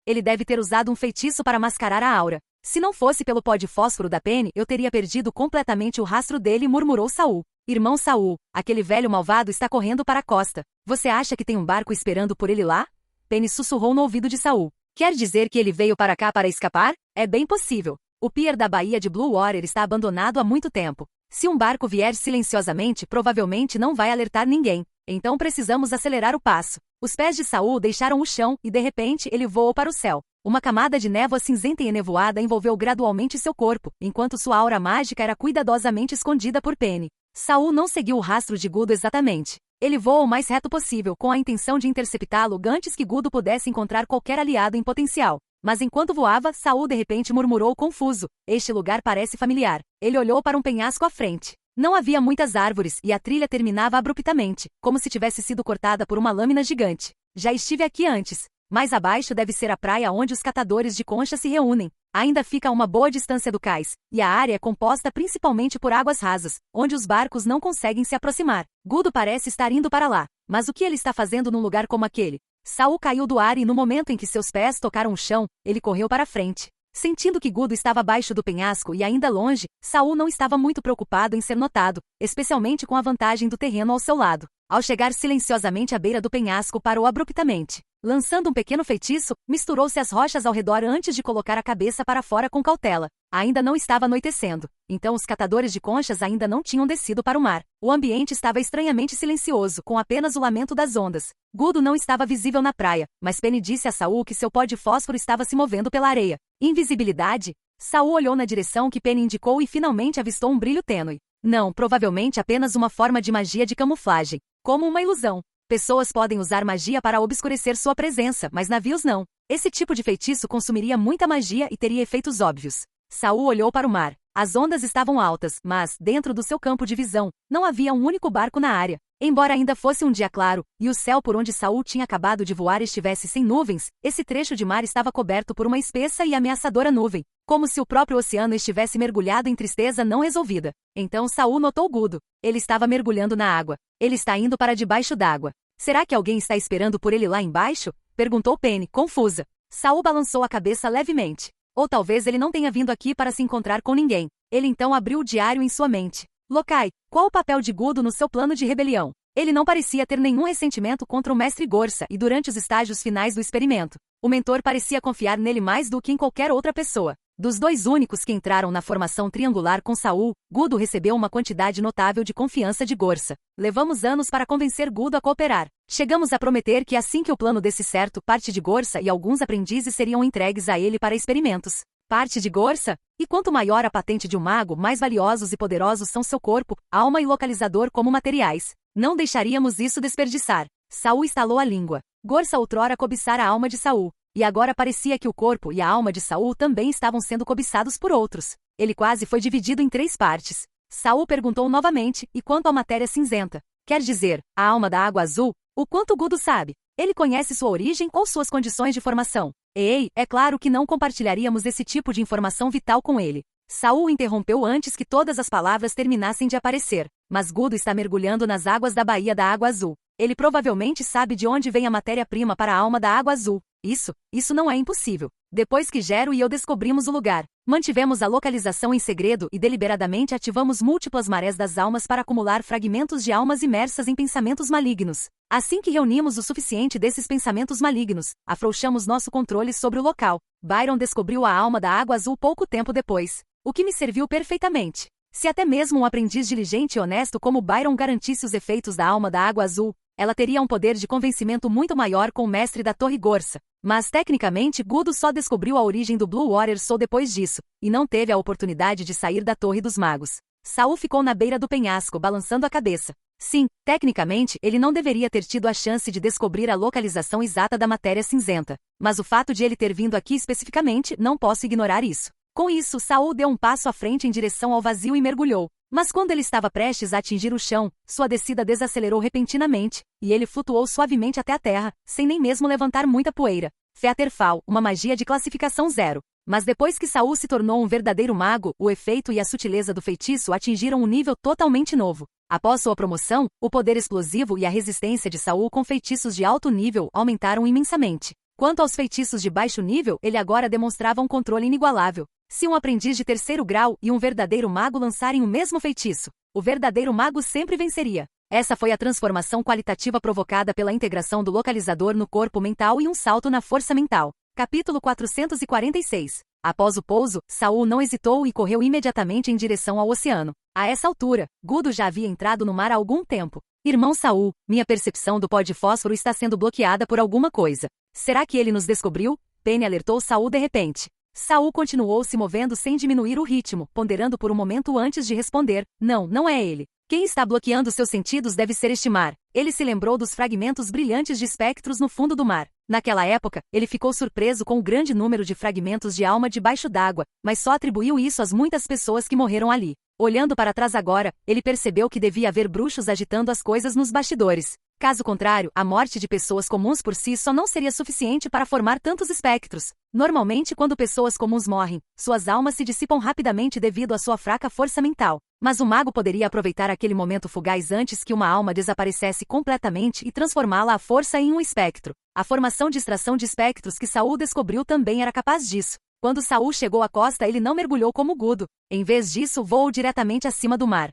Ele deve ter usado um feitiço para mascarar a aura. Se não fosse pelo pó de fósforo da Penny, eu teria perdido completamente o rastro dele, murmurou Saul. Irmão Saul, aquele velho malvado está correndo para a costa. Você acha que tem um barco esperando por ele lá? Penny sussurrou no ouvido de Saul. Quer dizer que ele veio para cá para escapar? É bem possível. O pier da Baía de Blue Water está abandonado há muito tempo. Se um barco vier silenciosamente, provavelmente não vai alertar ninguém. Então precisamos acelerar o passo. Os pés de Saul deixaram o chão e de repente ele voou para o céu. Uma camada de névoa cinzenta e enevoada envolveu gradualmente seu corpo, enquanto sua aura mágica era cuidadosamente escondida por Penny. Saul não seguiu o rastro de Gudo exatamente. Ele voou o mais reto possível, com a intenção de interceptá-lo antes que Gudo pudesse encontrar qualquer aliado em potencial. Mas enquanto voava, Saul de repente murmurou confuso. Este lugar parece familiar. Ele olhou para um penhasco à frente. Não havia muitas árvores e a trilha terminava abruptamente, como se tivesse sido cortada por uma lâmina gigante. Já estive aqui antes. Mais abaixo deve ser a praia onde os catadores de conchas se reúnem. Ainda fica a uma boa distância do cais, e a área é composta principalmente por águas rasas, onde os barcos não conseguem se aproximar. Gudo parece estar indo para lá. Mas o que ele está fazendo num lugar como aquele? Saul caiu do ar e no momento em que seus pés tocaram o chão, ele correu para frente. Sentindo que Gudo estava abaixo do penhasco e ainda longe, Saul não estava muito preocupado em ser notado, especialmente com a vantagem do terreno ao seu lado. Ao chegar silenciosamente à beira do penhasco, parou abruptamente. Lançando um pequeno feitiço, misturou-se às rochas ao redor antes de colocar a cabeça para fora com cautela. Ainda não estava anoitecendo, então os catadores de conchas ainda não tinham descido para o mar. O ambiente estava estranhamente silencioso, com apenas o lamento das ondas. Gudo não estava visível na praia, mas Penny disse a Saul que seu pó de fósforo estava se movendo pela areia. Invisibilidade? Saul olhou na direção que Penny indicou e finalmente avistou um brilho tênue. Não, provavelmente apenas uma forma de magia de camuflagem, como uma ilusão. Pessoas podem usar magia para obscurecer sua presença, mas navios não. Esse tipo de feitiço consumiria muita magia e teria efeitos óbvios. Saul olhou para o mar. As ondas estavam altas, mas, dentro do seu campo de visão, não havia um único barco na área. Embora ainda fosse um dia claro, e o céu por onde Saul tinha acabado de voar estivesse sem nuvens, esse trecho de mar estava coberto por uma espessa e ameaçadora nuvem, como se o próprio oceano estivesse mergulhado em tristeza não resolvida. Então Saul notou Gudo. Ele estava mergulhando na água. Ele está indo para debaixo d'água. Será que alguém está esperando por ele lá embaixo? Perguntou Penny, confusa. Saul balançou a cabeça levemente. Ou talvez ele não tenha vindo aqui para se encontrar com ninguém. Ele então abriu o diário em sua mente. Locai, qual o papel de Gudo no seu plano de rebelião? Ele não parecia ter nenhum ressentimento contra o mestre Gorsa e durante os estágios finais do experimento, o mentor parecia confiar nele mais do que em qualquer outra pessoa. Dos dois únicos que entraram na formação triangular com Saul, Gudo recebeu uma quantidade notável de confiança de Gorsa. Levamos anos para convencer Gudo a cooperar. Chegamos a prometer que assim que o plano desse certo, parte de Gorsa e alguns aprendizes seriam entregues a ele para experimentos. Parte de Gorsa? E quanto maior a patente de um mago, mais valiosos e poderosos são seu corpo, alma e localizador como materiais. Não deixaríamos isso desperdiçar. Saul estalou a língua. Gorsa outrora cobiçara a alma de Saul. E agora parecia que o corpo e a alma de Saul também estavam sendo cobiçados por outros. Ele quase foi dividido em 3 partes. Saul perguntou novamente, e quanto à matéria cinzenta? Quer dizer, a alma da água azul? O quanto Gudo sabe? Ele conhece sua origem ou suas condições de formação? Ei, é claro que não compartilharíamos esse tipo de informação vital com ele. Saul interrompeu antes que todas as palavras terminassem de aparecer. Mas Gudo está mergulhando nas águas da Baía da Água Azul. Ele provavelmente sabe de onde vem a matéria-prima para a alma da Água Azul. Isso não é impossível. Depois que Gero e eu descobrimos o lugar, mantivemos a localização em segredo e deliberadamente ativamos múltiplas marés das almas para acumular fragmentos de almas imersas em pensamentos malignos. Assim que reunimos o suficiente desses pensamentos malignos, afrouxamos nosso controle sobre o local. Byron descobriu a alma da Água Azul pouco tempo depois, o que me serviu perfeitamente. Se até mesmo um aprendiz diligente e honesto como Byron garantisse os efeitos da alma da Água Azul, ela teria um poder de convencimento muito maior com o mestre da Torre Gorsa. Mas tecnicamente Gudo só descobriu a origem do Blue Water Soul depois disso, e não teve a oportunidade de sair da Torre dos Magos. Saul ficou na beira do penhasco balançando a cabeça. Sim, tecnicamente ele não deveria ter tido a chance de descobrir a localização exata da matéria cinzenta. Mas o fato de ele ter vindo aqui especificamente, não posso ignorar isso. Com isso, Saul deu um passo à frente em direção ao vazio e mergulhou. Mas quando ele estava prestes a atingir o chão, sua descida desacelerou repentinamente, e ele flutuou suavemente até a terra, sem nem mesmo levantar muita poeira. Featherfall, uma magia de classificação 0. Mas depois que Saul se tornou um verdadeiro mago, o efeito e a sutileza do feitiço atingiram um nível totalmente novo. Após sua promoção, o poder explosivo e a resistência de Saul com feitiços de alto nível aumentaram imensamente. Quanto aos feitiços de baixo nível, ele agora demonstrava um controle inigualável. Se um aprendiz de 3º grau e um verdadeiro mago lançarem o mesmo feitiço, o verdadeiro mago sempre venceria. Essa foi a transformação qualitativa provocada pela integração do localizador no corpo mental e um salto na força mental. Capítulo 446. Após o pouso, Saul não hesitou e correu imediatamente em direção ao oceano. A essa altura, Gudo já havia entrado no mar há algum tempo. Irmão Saul, minha percepção do pó de fósforo está sendo bloqueada por alguma coisa. Será que ele nos descobriu? Penny alertou Saul de repente. Saul continuou se movendo sem diminuir o ritmo, ponderando por um momento antes de responder. Não é ele. Quem está bloqueando seus sentidos deve ser este mar. Ele se lembrou dos fragmentos brilhantes de espectros no fundo do mar. Naquela época, ele ficou surpreso com o grande número de fragmentos de alma debaixo d'água, mas só atribuiu isso às muitas pessoas que morreram ali. Olhando para trás agora, ele percebeu que devia haver bruxos agitando as coisas nos bastidores. Caso contrário, a morte de pessoas comuns por si só não seria suficiente para formar tantos espectros. Normalmente, quando pessoas comuns morrem, suas almas se dissipam rapidamente devido à sua fraca força mental. Mas o mago poderia aproveitar aquele momento fugaz antes que uma alma desaparecesse completamente e transformá-la à força em um espectro. A formação de extração de espectros que Saul descobriu também era capaz disso. Quando Saul chegou à costa, ele não mergulhou como Gudo. Em vez disso, voou diretamente acima do mar.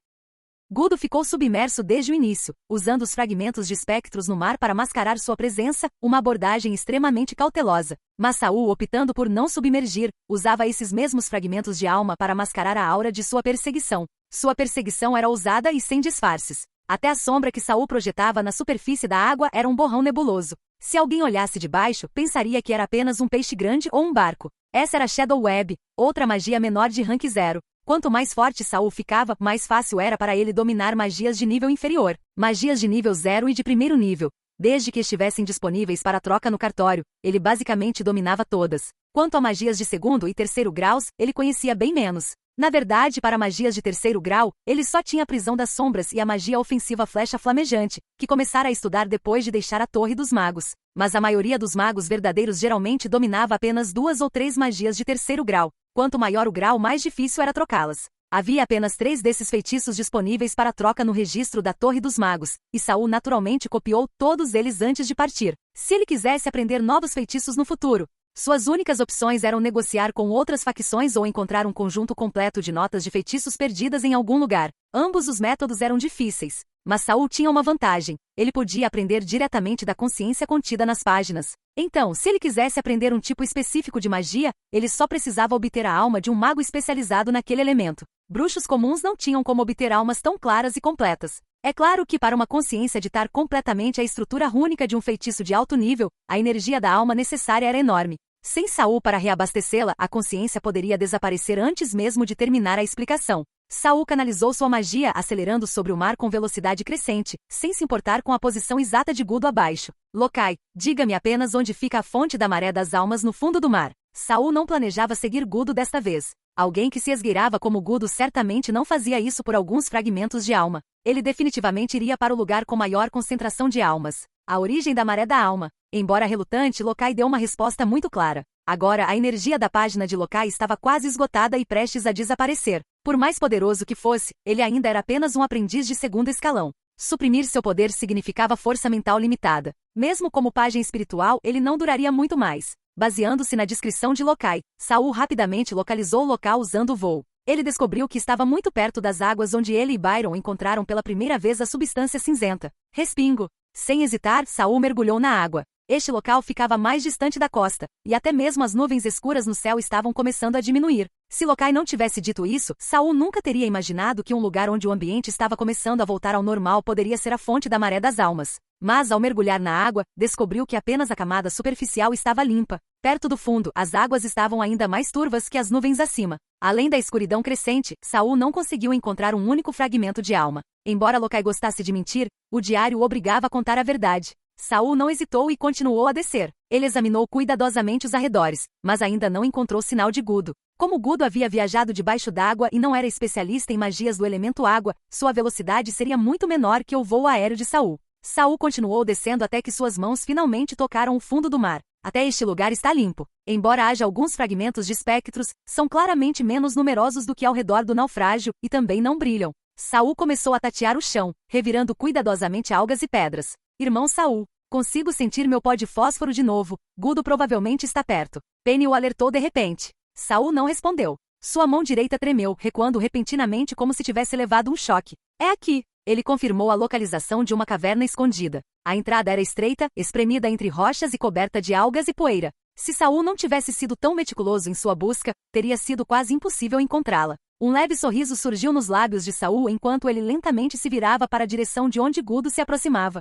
Gudo ficou submerso desde o início, usando os fragmentos de espectros no mar para mascarar sua presença, uma abordagem extremamente cautelosa. Mas Saul, optando por não submergir, usava esses mesmos fragmentos de alma para mascarar a aura de sua perseguição. Sua perseguição era ousada e sem disfarces. Até a sombra que Saul projetava na superfície da água era um borrão nebuloso. Se alguém olhasse de baixo, pensaria que era apenas um peixe grande ou um barco. Essa era Shadow Web, outra magia menor de rank 0. Quanto mais forte Saul ficava, mais fácil era para ele dominar magias de nível inferior. Magias de nível 0 e de primeiro nível. Desde que estivessem disponíveis para troca no cartório, ele basicamente dominava todas. Quanto a magias de 2º e 3º graus, ele conhecia bem menos. Na verdade, para magias de 3º grau, ele só tinha a prisão das sombras e a magia ofensiva flecha flamejante, que começara a estudar depois de deixar a Torre dos Magos. Mas a maioria dos magos verdadeiros geralmente dominava apenas 2 ou 3 magias de 3º grau. Quanto maior o grau, mais difícil era trocá-las. Havia apenas 3 desses feitiços disponíveis para troca no registro da Torre dos Magos, e Saul naturalmente copiou todos eles antes de partir. Se ele quisesse aprender novos feitiços no futuro, Suas únicas opções eram negociar com outras facções ou encontrar um conjunto completo de notas de feitiços perdidas em algum lugar. Ambos os métodos eram difíceis. Mas Saul tinha uma vantagem. Ele podia aprender diretamente da consciência contida nas páginas. Então, se ele quisesse aprender um tipo específico de magia, ele só precisava obter a alma de um mago especializado naquele elemento. Bruxos comuns não tinham como obter almas tão claras e completas. É claro que para uma consciência ditar completamente a estrutura rúnica de um feitiço de alto nível, a energia da alma necessária era enorme. Sem Saul para reabastecê-la, a consciência poderia desaparecer antes mesmo de terminar a explicação. Saul canalizou sua magia acelerando sobre o mar com velocidade crescente, sem se importar com a posição exata de Gudo abaixo. Locai, diga-me apenas onde fica a fonte da maré das almas no fundo do mar. Saul não planejava seguir Gudo desta vez. Alguém que se esgueirava como Gudo certamente não fazia isso por alguns fragmentos de alma. Ele definitivamente iria para o lugar com maior concentração de almas. A origem da maré da alma. Embora relutante, Locai deu uma resposta muito clara. Agora a energia da página de Locai estava quase esgotada e prestes a desaparecer. Por mais poderoso que fosse, ele ainda era apenas um aprendiz de segundo escalão. Suprimir seu poder significava força mental limitada. Mesmo como pajem espiritual, ele não duraria muito mais. Baseando-se na descrição de Locai, Saul rapidamente localizou o local usando o voo. Ele descobriu que estava muito perto das águas onde ele e Byron encontraram pela primeira vez a substância cinzenta. Respingo. Sem hesitar, Saul mergulhou na água. Este local ficava mais distante da costa, e até mesmo as nuvens escuras no céu estavam começando a diminuir. Se Locai não tivesse dito isso, Saul nunca teria imaginado que um lugar onde o ambiente estava começando a voltar ao normal poderia ser a fonte da maré das almas. Mas, ao mergulhar na água, descobriu que apenas a camada superficial estava limpa. Perto do fundo, as águas estavam ainda mais turvas que as nuvens acima. Além da escuridão crescente, Saul não conseguiu encontrar um único fragmento de alma. Embora Locai gostasse de mentir, o diário o obrigava a contar a verdade. Saul não hesitou e continuou a descer. Ele examinou cuidadosamente os arredores, mas ainda não encontrou sinal de Gudo. Como Gudo havia viajado debaixo d'água e não era especialista em magias do elemento água, sua velocidade seria muito menor que o voo aéreo de Saul. Saul continuou descendo até que suas mãos finalmente tocaram o fundo do mar. Até este lugar está limpo. Embora haja alguns fragmentos de espectros, são claramente menos numerosos do que ao redor do naufrágio e também não brilham. Saul começou a tatear o chão, revirando cuidadosamente algas e pedras. Irmão Saul, consigo sentir meu pó de fósforo de novo. Gudo provavelmente está perto. Penny o alertou de repente. Saul não respondeu. Sua mão direita tremeu, recuando repentinamente como se tivesse levado um choque. É aqui. Ele confirmou a localização de uma caverna escondida. A entrada era estreita, espremida entre rochas e coberta de algas e poeira. Se Saul não tivesse sido tão meticuloso em sua busca, teria sido quase impossível encontrá-la. Um leve sorriso surgiu nos lábios de Saul enquanto ele lentamente se virava para a direção de onde Gudo se aproximava.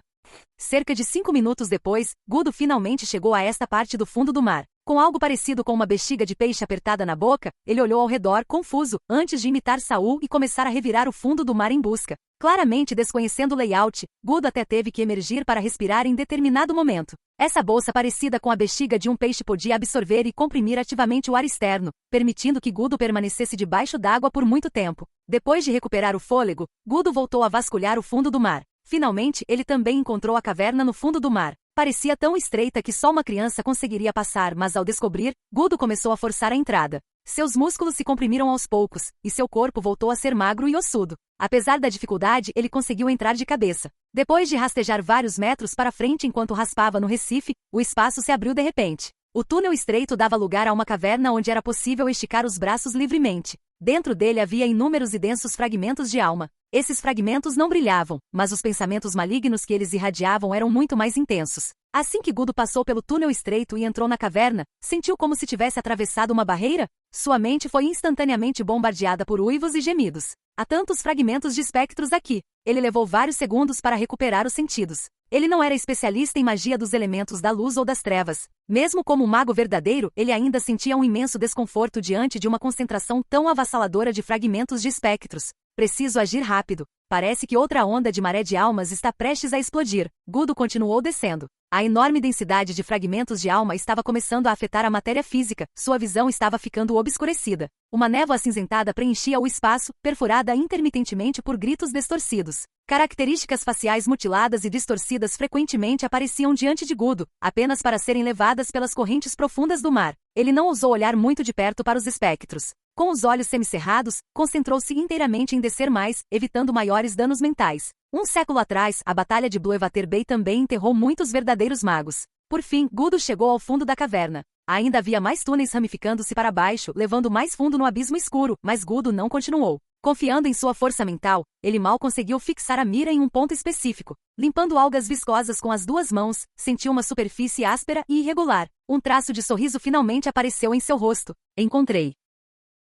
Cerca de 5 minutos depois, Gudo finalmente chegou a esta parte do fundo do mar. Com algo parecido com uma bexiga de peixe apertada na boca, ele olhou ao redor, confuso, antes de imitar Saul e começar a revirar o fundo do mar em busca. Claramente desconhecendo o layout, Gudo até teve que emergir para respirar em determinado momento. Essa bolsa parecida com a bexiga de um peixe podia absorver e comprimir ativamente o ar externo, permitindo que Gudo permanecesse debaixo d'água por muito tempo. Depois de recuperar o fôlego, Gudo voltou a vasculhar o fundo do mar. Finalmente, ele também encontrou a caverna no fundo do mar. Parecia tão estreita que só uma criança conseguiria passar, mas ao descobrir, Gudo começou a forçar a entrada. Seus músculos se comprimiram aos poucos, e seu corpo voltou a ser magro e ossudo. Apesar da dificuldade, ele conseguiu entrar de cabeça. Depois de rastejar vários metros para frente enquanto raspava no recife, o espaço se abriu de repente. O túnel estreito dava lugar a uma caverna onde era possível esticar os braços livremente. Dentro dele havia inúmeros e densos fragmentos de alma. Esses fragmentos não brilhavam, mas os pensamentos malignos que eles irradiavam eram muito mais intensos. Assim que Gudo passou pelo túnel estreito e entrou na caverna, sentiu como se tivesse atravessado uma barreira? Sua mente foi instantaneamente bombardeada por uivos e gemidos. Há tantos fragmentos de espectros aqui. Ele levou vários segundos para recuperar os sentidos. Ele não era especialista em magia dos elementos da luz ou das trevas. Mesmo como um mago verdadeiro, ele ainda sentia um imenso desconforto diante de uma concentração tão avassaladora de fragmentos de espectros. Preciso agir rápido. Parece que outra onda de maré de almas está prestes a explodir. Gudo continuou descendo. A enorme densidade de fragmentos de alma estava começando a afetar a matéria física, sua visão estava ficando obscurecida. Uma névoa acinzentada preenchia o espaço, perfurada intermitentemente por gritos distorcidos. Características faciais mutiladas e distorcidas frequentemente apareciam diante de Gudo, apenas para serem levadas pelas correntes profundas do mar. Ele não ousou olhar muito de perto para os espectros. Com os olhos semicerrados, concentrou-se inteiramente em descer mais, evitando maiores danos mentais. Um século atrás, a Batalha de Blue Water Bay também enterrou muitos verdadeiros magos. Por fim, Gudo chegou ao fundo da caverna. Ainda havia mais túneis ramificando-se para baixo, levando mais fundo no abismo escuro, mas Gudo não continuou. Confiando em sua força mental, ele mal conseguiu fixar a mira em um ponto específico. Limpando algas viscosas com as duas mãos, sentiu uma superfície áspera e irregular. Um traço de sorriso finalmente apareceu em seu rosto. Encontrei.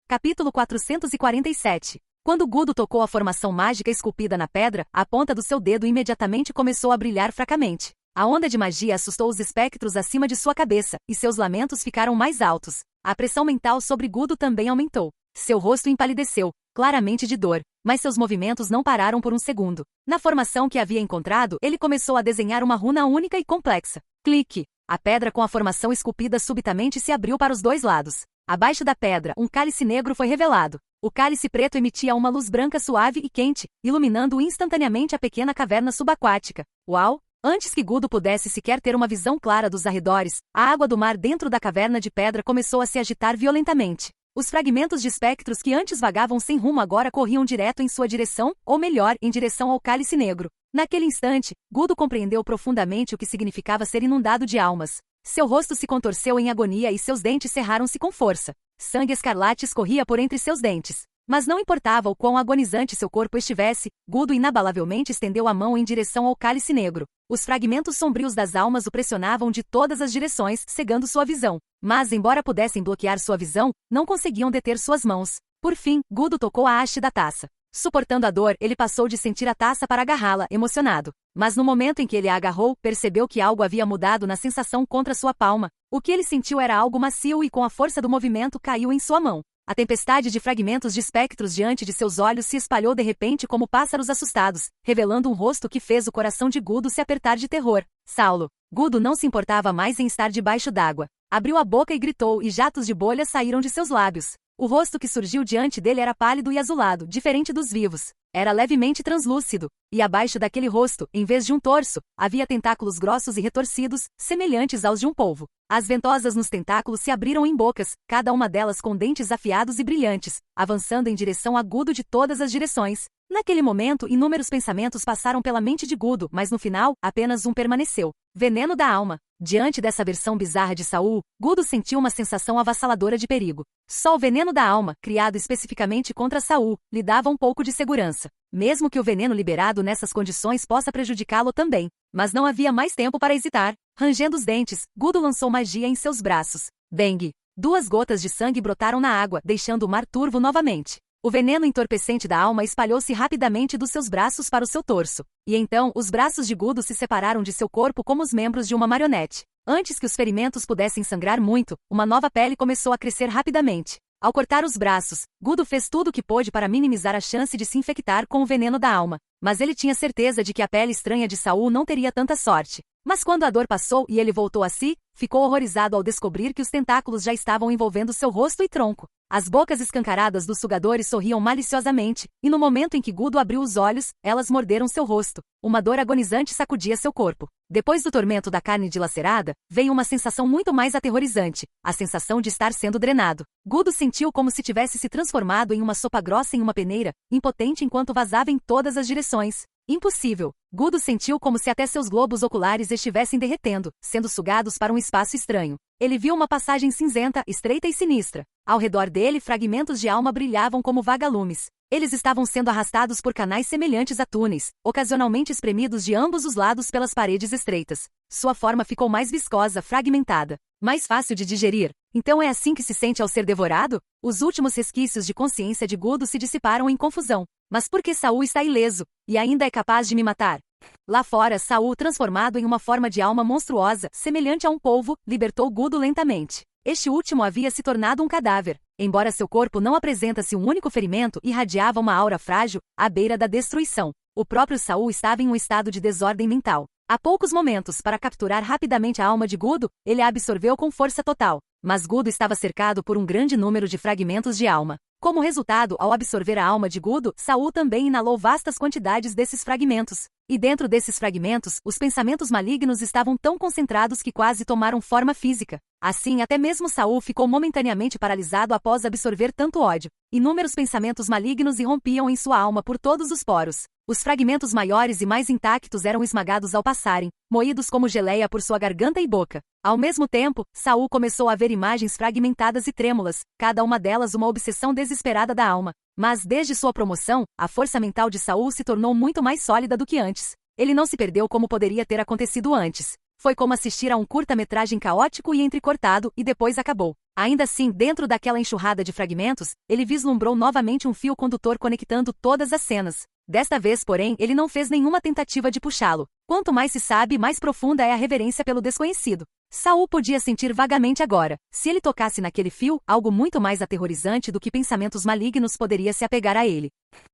Capítulo 447. Quando Gudo tocou a formação mágica esculpida na pedra, a ponta do seu dedo imediatamente começou a brilhar fracamente. A onda de magia assustou os espectros acima de sua cabeça, e seus lamentos ficaram mais altos. A pressão mental sobre Gudo também aumentou. Seu rosto empalideceu, claramente de dor, mas seus movimentos não pararam por um segundo. Na formação que havia encontrado, ele começou a desenhar uma runa única e complexa. Clique! A pedra com a formação esculpida subitamente se abriu para os dois lados. Abaixo da pedra, um cálice negro foi revelado. O cálice preto emitia uma luz branca suave e quente, iluminando instantaneamente a pequena caverna subaquática. Uau! Antes que Gudo pudesse sequer ter uma visão clara dos arredores, a água do mar dentro da caverna de pedra começou a se agitar violentamente. Os fragmentos de espectros que antes vagavam sem rumo agora corriam direto em sua direção, ou melhor, em direção ao cálice negro. Naquele instante, Gudo compreendeu profundamente o que significava ser inundado de almas. Seu rosto se contorceu em agonia e seus dentes cerraram-se com força. Sangue escarlate escorria por entre seus dentes. Mas não importava o quão agonizante seu corpo estivesse, Gudo inabalavelmente estendeu a mão em direção ao cálice negro. Os fragmentos sombrios das almas o pressionavam de todas as direções, cegando sua visão. Mas, embora pudessem bloquear sua visão, não conseguiam deter suas mãos. Por fim, Gudo tocou a haste da taça. Suportando a dor, ele passou de sentir a taça para agarrá-la, emocionado. Mas no momento em que ele a agarrou, percebeu que algo havia mudado na sensação contra sua palma. O que ele sentiu era algo macio e com a força do movimento caiu em sua mão. A tempestade de fragmentos de espectros diante de seus olhos se espalhou de repente como pássaros assustados, revelando um rosto que fez o coração de Gudo se apertar de terror. Saulo. Gudo não se importava mais em estar debaixo d'água. Abriu a boca e gritou, e jatos de bolha saíram de seus lábios. O rosto que surgiu diante dele era pálido e azulado, diferente dos vivos. Era levemente translúcido, e abaixo daquele rosto, em vez de um torso, havia tentáculos grossos e retorcidos, semelhantes aos de um polvo. As ventosas nos tentáculos se abriram em bocas, cada uma delas com dentes afiados e brilhantes, avançando em direção a Gudo de todas as direções. Naquele momento, inúmeros pensamentos passaram pela mente de Gudo, mas no final, apenas um permaneceu. Veneno da alma. Diante dessa versão bizarra de Saul, Gudo sentiu uma sensação avassaladora de perigo. Só o veneno da alma, criado especificamente contra Saul, lhe dava um pouco de segurança. Mesmo que o veneno liberado nessas condições possa prejudicá-lo também. Mas não havia mais tempo para hesitar. Rangendo os dentes, Gudo lançou magia em seus braços. Bang! 2 gotas de sangue brotaram na água, deixando o mar turvo novamente. O veneno entorpecente da alma espalhou-se rapidamente dos seus braços para o seu torso. E então, os braços de Gudo se separaram de seu corpo como os membros de uma marionete. Antes que os ferimentos pudessem sangrar muito, uma nova pele começou a crescer rapidamente. Ao cortar os braços, Gudo fez tudo o que pôde para minimizar a chance de se infectar com o veneno da alma. Mas ele tinha certeza de que a pele estranha de Saul não teria tanta sorte. Mas quando a dor passou e ele voltou a si, ficou horrorizado ao descobrir que os tentáculos já estavam envolvendo seu rosto e tronco. As bocas escancaradas dos sugadores sorriam maliciosamente, e no momento em que Gudo abriu os olhos, elas morderam seu rosto. Uma dor agonizante sacudia seu corpo. Depois do tormento da carne dilacerada, veio uma sensação muito mais aterrorizante, a sensação de estar sendo drenado. Gudo sentiu como se tivesse se transformado em uma sopa grossa em uma peneira, impotente enquanto vazava em todas as direções. Impossível. Gudo sentiu como se até seus globos oculares estivessem derretendo, sendo sugados para um espaço estranho. Ele viu uma passagem cinzenta, estreita e sinistra. Ao redor dele, fragmentos de alma brilhavam como vagalumes. Eles estavam sendo arrastados por canais semelhantes a túneis, ocasionalmente espremidos de ambos os lados pelas paredes estreitas. Sua forma ficou mais viscosa, fragmentada, mais fácil de digerir. Então é assim que se sente ao ser devorado? Os últimos resquícios de consciência de Gudo se dissiparam em confusão. Mas por que Saul está ileso, e ainda é capaz de me matar? Lá fora, Saul, transformado em uma forma de alma monstruosa, semelhante a um polvo, libertou Gudo lentamente. Este último havia se tornado um cadáver. Embora seu corpo não apresentasse um único ferimento, irradiava uma aura frágil, à beira da destruição. O próprio Saul estava em um estado de desordem mental. Há poucos momentos para capturar rapidamente a alma de Gudo, ele a absorveu com força total. Mas Gudo estava cercado por um grande número de fragmentos de alma. Como resultado, ao absorver a alma de Gudo, Saul também inalou vastas quantidades desses fragmentos. E dentro desses fragmentos, os pensamentos malignos estavam tão concentrados que quase tomaram forma física. Assim, até mesmo Saul ficou momentaneamente paralisado após absorver tanto ódio. Inúmeros pensamentos malignos irrompiam em sua alma por todos os poros. Os fragmentos maiores e mais intactos eram esmagados ao passarem, moídos como geleia por sua garganta e boca. Ao mesmo tempo, Saul começou a ver imagens fragmentadas e trêmulas, cada uma delas uma obsessão desesperada da alma. Mas desde sua promoção, a força mental de Saul se tornou muito mais sólida do que antes. Ele não se perdeu como poderia ter acontecido antes. Foi como assistir a um curta-metragem caótico e entrecortado, e depois acabou. Ainda assim, dentro daquela enxurrada de fragmentos, ele vislumbrou novamente um fio condutor conectando todas as cenas. Desta vez, porém, ele não fez nenhuma tentativa de puxá-lo. Quanto mais se sabe, mais profunda é a reverência pelo desconhecido. Saul podia sentir vagamente agora. Se ele tocasse naquele fio, algo muito mais aterrorizante do que pensamentos malignos poderia se apegar a ele.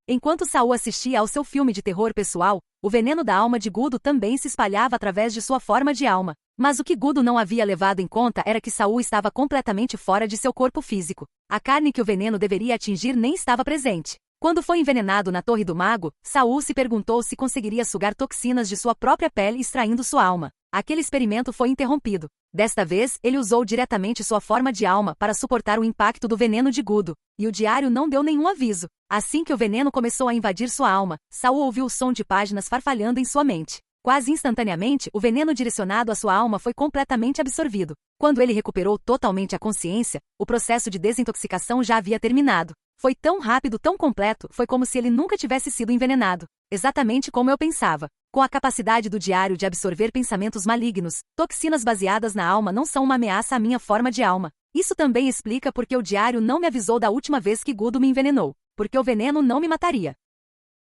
Enquanto Saul assistia ao seu filme de terror pessoal, o veneno da alma de Gudo também se espalhava através de sua forma de alma. Mas o que Gudo não havia levado em conta era que Saul estava completamente fora de seu corpo físico. A carne que o veneno deveria atingir nem estava presente. Quando foi envenenado na Torre do Mago, Saul se perguntou se conseguiria sugar toxinas de sua própria pele extraindo sua alma. Aquele experimento foi interrompido. Desta vez, ele usou diretamente sua forma de alma para suportar o impacto do veneno de Gudo, e o diário não deu nenhum aviso. Assim que o veneno começou a invadir sua alma, Saul ouviu o som de páginas farfalhando em sua mente. Quase instantaneamente, o veneno direcionado à sua alma foi completamente absorvido. Quando ele recuperou totalmente a consciência, o processo de desintoxicação já havia terminado. Foi tão rápido, tão completo, foi como se ele nunca tivesse sido envenenado. Exatamente como eu pensava. Com a capacidade do diário de absorver pensamentos malignos, toxinas baseadas na alma não são uma ameaça à minha forma de alma. Isso também explica porque o diário não me avisou da última vez que Gudo me envenenou, porque o veneno não me mataria.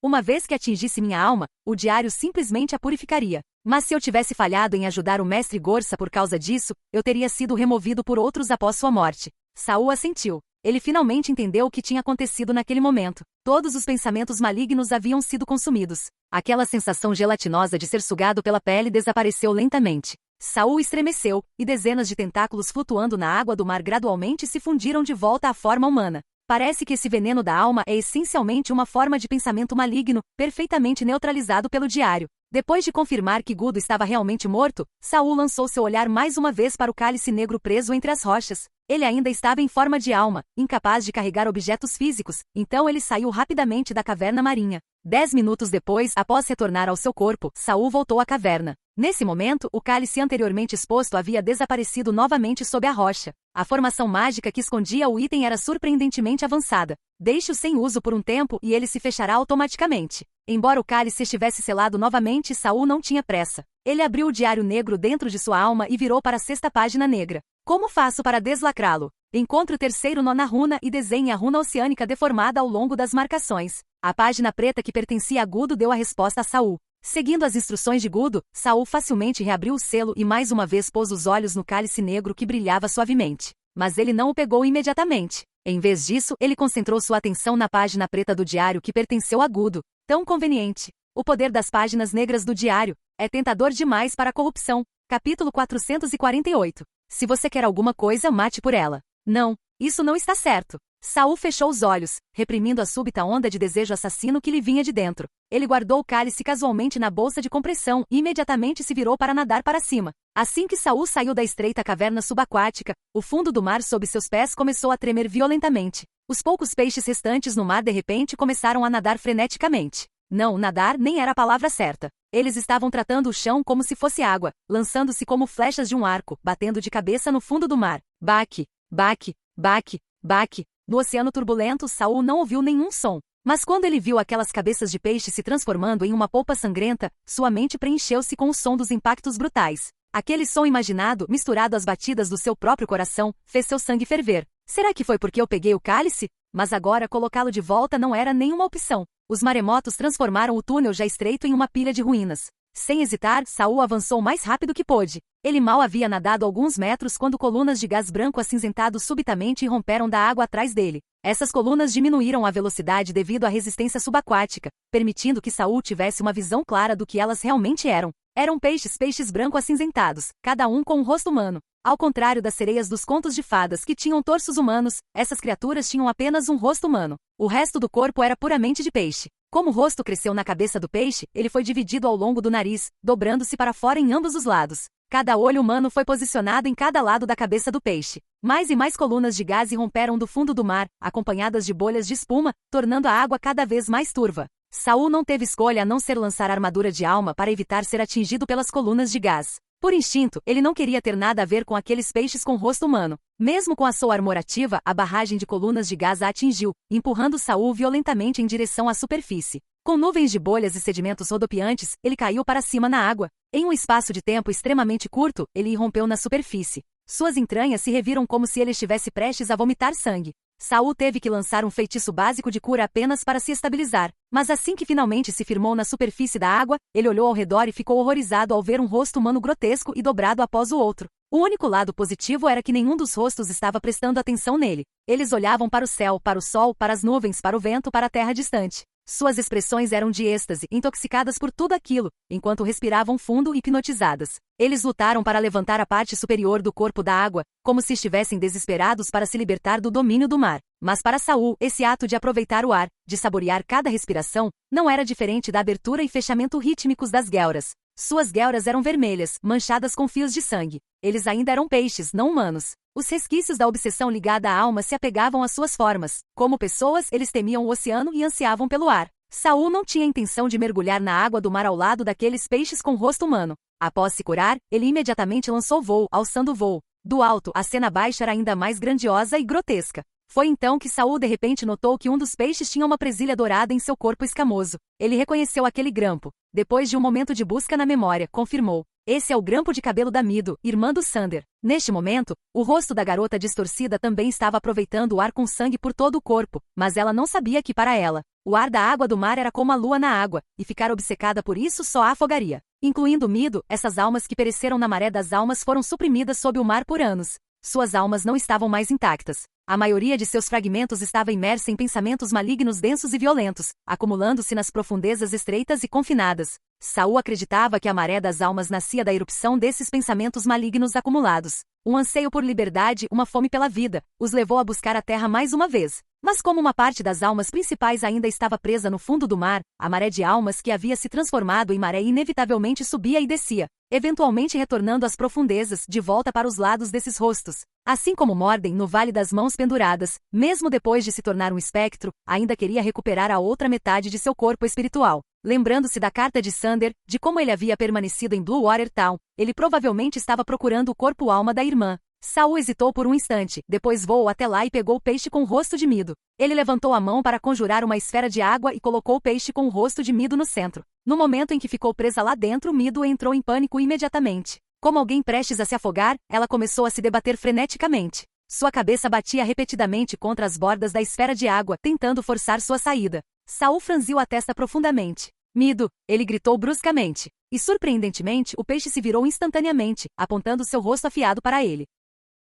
Uma vez que atingisse minha alma, o diário simplesmente a purificaria. Mas se eu tivesse falhado em ajudar o mestre Gorsa por causa disso, eu teria sido removido por outros após sua morte. Saul assentiu. Ele finalmente entendeu o que tinha acontecido naquele momento. Todos os pensamentos malignos haviam sido consumidos. Aquela sensação gelatinosa de ser sugado pela pele desapareceu lentamente. Saul estremeceu, e dezenas de tentáculos flutuando na água do mar gradualmente se fundiram de volta à forma humana. Parece que esse veneno da alma é essencialmente uma forma de pensamento maligno, perfeitamente neutralizado pelo diário. Depois de confirmar que Gudo estava realmente morto, Saul lançou seu olhar mais uma vez para o cálice negro preso entre as rochas. Ele ainda estava em forma de alma, incapaz de carregar objetos físicos, então ele saiu rapidamente da caverna marinha. 10 minutos depois, após retornar ao seu corpo, Saul voltou à caverna. Nesse momento, o cálice anteriormente exposto havia desaparecido novamente sob a rocha. A formação mágica que escondia o item era surpreendentemente avançada. Deixe-o sem uso por um tempo e ele se fechará automaticamente. Embora o cálice estivesse selado novamente, Saul não tinha pressa. Ele abriu o diário negro dentro de sua alma e virou para a 6ª página negra. Como faço para deslacrá-lo? Encontre o terceiro nó na runa e desenhe a runa oceânica deformada ao longo das marcações. A página preta que pertencia a Gudo deu a resposta a Saul. Seguindo as instruções de Gudo, Saul facilmente reabriu o selo e mais uma vez pôs os olhos no cálice negro que brilhava suavemente. Mas ele não o pegou imediatamente. Em vez disso, ele concentrou sua atenção na página preta do diário que pertenceu a Gudo. Tão conveniente. O poder das páginas negras do diário é tentador demais para a corrupção. Capítulo 448. Se você quer alguma coisa, mate por ela. Não, isso não está certo. Saul fechou os olhos, reprimindo a súbita onda de desejo assassino que lhe vinha de dentro. Ele guardou o cálice casualmente na bolsa de compressão e imediatamente se virou para nadar para cima. Assim que Saul saiu da estreita caverna subaquática, o fundo do mar sob seus pés começou a tremer violentamente. Os poucos peixes restantes no mar de repente começaram a nadar freneticamente. Não, nadar nem era a palavra certa. Eles estavam tratando o chão como se fosse água, lançando-se como flechas de um arco, batendo de cabeça no fundo do mar. Baque, baque, baque, baque. No oceano turbulento, Saul não ouviu nenhum som. Mas quando ele viu aquelas cabeças de peixe se transformando em uma polpa sangrenta, sua mente preencheu-se com o som dos impactos brutais. Aquele som imaginado, misturado às batidas do seu próprio coração, fez seu sangue ferver. Será que foi porque eu peguei o cálice? Mas agora colocá-lo de volta não era nenhuma opção. Os maremotos transformaram o túnel já estreito em uma pilha de ruínas. Sem hesitar, Saul avançou o mais rápido que pôde. Ele mal havia nadado alguns metros quando colunas de gás branco acinzentado subitamente irromperam da água atrás dele. Essas colunas diminuíram a velocidade devido à resistência subaquática, permitindo que Saul tivesse uma visão clara do que elas realmente eram. Eram peixes branco acinzentados, cada um com um rosto humano. Ao contrário das sereias dos contos de fadas que tinham torsos humanos, essas criaturas tinham apenas um rosto humano. O resto do corpo era puramente de peixe. Como o rosto cresceu na cabeça do peixe, ele foi dividido ao longo do nariz, dobrando-se para fora em ambos os lados. Cada olho humano foi posicionado em cada lado da cabeça do peixe. Mais e mais colunas de gás irromperam do fundo do mar, acompanhadas de bolhas de espuma, tornando a água cada vez mais turva. Saul não teve escolha a não ser lançar armadura de alma para evitar ser atingido pelas colunas de gás. Por instinto, ele não queria ter nada a ver com aqueles peixes com rosto humano. Mesmo com a sua armadura ativa, a barragem de colunas de gás a atingiu, empurrando Saul violentamente em direção à superfície. Com nuvens de bolhas e sedimentos rodopiantes, ele caiu para cima na água. Em um espaço de tempo extremamente curto, ele irrompeu na superfície. Suas entranhas se reviram como se ele estivesse prestes a vomitar sangue. Saul teve que lançar um feitiço básico de cura apenas para se estabilizar. Mas assim que finalmente se firmou na superfície da água, ele olhou ao redor e ficou horrorizado ao ver um rosto humano grotesco e dobrado após o outro. O único lado positivo era que nenhum dos rostos estava prestando atenção nele. Eles olhavam para o céu, para o sol, para as nuvens, para o vento, para a terra distante. Suas expressões eram de êxtase, intoxicadas por tudo aquilo, enquanto respiravam fundo e hipnotizadas. Eles lutaram para levantar a parte superior do corpo da água, como se estivessem desesperados para se libertar do domínio do mar. Mas para Saul, esse ato de aproveitar o ar, de saborear cada respiração, não era diferente da abertura e fechamento rítmicos das guelras. Suas guelras eram vermelhas, manchadas com fios de sangue. Eles ainda eram peixes, não humanos. Os resquícios da obsessão ligada à alma se apegavam às suas formas. Como pessoas, eles temiam o oceano e ansiavam pelo ar. Saul não tinha intenção de mergulhar na água do mar ao lado daqueles peixes com rosto humano. Após se curar, ele imediatamente lançou voo, alçando o voo. Do alto, a cena baixa era ainda mais grandiosa e grotesca. Foi então que Saul de repente notou que um dos peixes tinha uma presilha dourada em seu corpo escamoso. Ele reconheceu aquele grampo. Depois de um momento de busca na memória, confirmou. Esse é o grampo de cabelo da Mido, irmã do Sander. Neste momento, o rosto da garota distorcida também estava aproveitando o ar com sangue por todo o corpo, mas ela não sabia que para ela, o ar da água do mar era como a lua na água, e ficar obcecada por isso só a afogaria. Incluindo Mido, essas almas que pereceram na maré das almas foram suprimidas sob o mar por anos. Suas almas não estavam mais intactas. A maioria de seus fragmentos estava imersa em pensamentos malignos densos e violentos, acumulando-se nas profundezas estreitas e confinadas. Saul acreditava que a maré das almas nascia da erupção desses pensamentos malignos acumulados. Um anseio por liberdade, uma fome pela vida, os levou a buscar a terra mais uma vez. Mas como uma parte das almas principais ainda estava presa no fundo do mar, a maré de almas que havia se transformado em maré inevitavelmente subia e descia, eventualmente retornando às profundezas, de volta para os lados desses rostos. Assim como Morden no Vale das Mãos Penduradas, mesmo depois de se tornar um espectro, ainda queria recuperar a outra metade de seu corpo espiritual. Lembrando-se da carta de Sander, de como ele havia permanecido em Blue Water Town, ele provavelmente estava procurando o corpo-alma da irmã. Saul hesitou por um instante, depois voou até lá e pegou o peixe com o rosto de Mido. Ele levantou a mão para conjurar uma esfera de água e colocou o peixe com o rosto de Mido no centro. No momento em que ficou presa lá dentro, Mido entrou em pânico imediatamente. Como alguém prestes a se afogar, ela começou a se debater freneticamente. Sua cabeça batia repetidamente contra as bordas da esfera de água, tentando forçar sua saída. Saul franziu a testa profundamente. Mido, ele gritou bruscamente. E surpreendentemente, o peixe se virou instantaneamente, apontando seu rosto afiado para ele.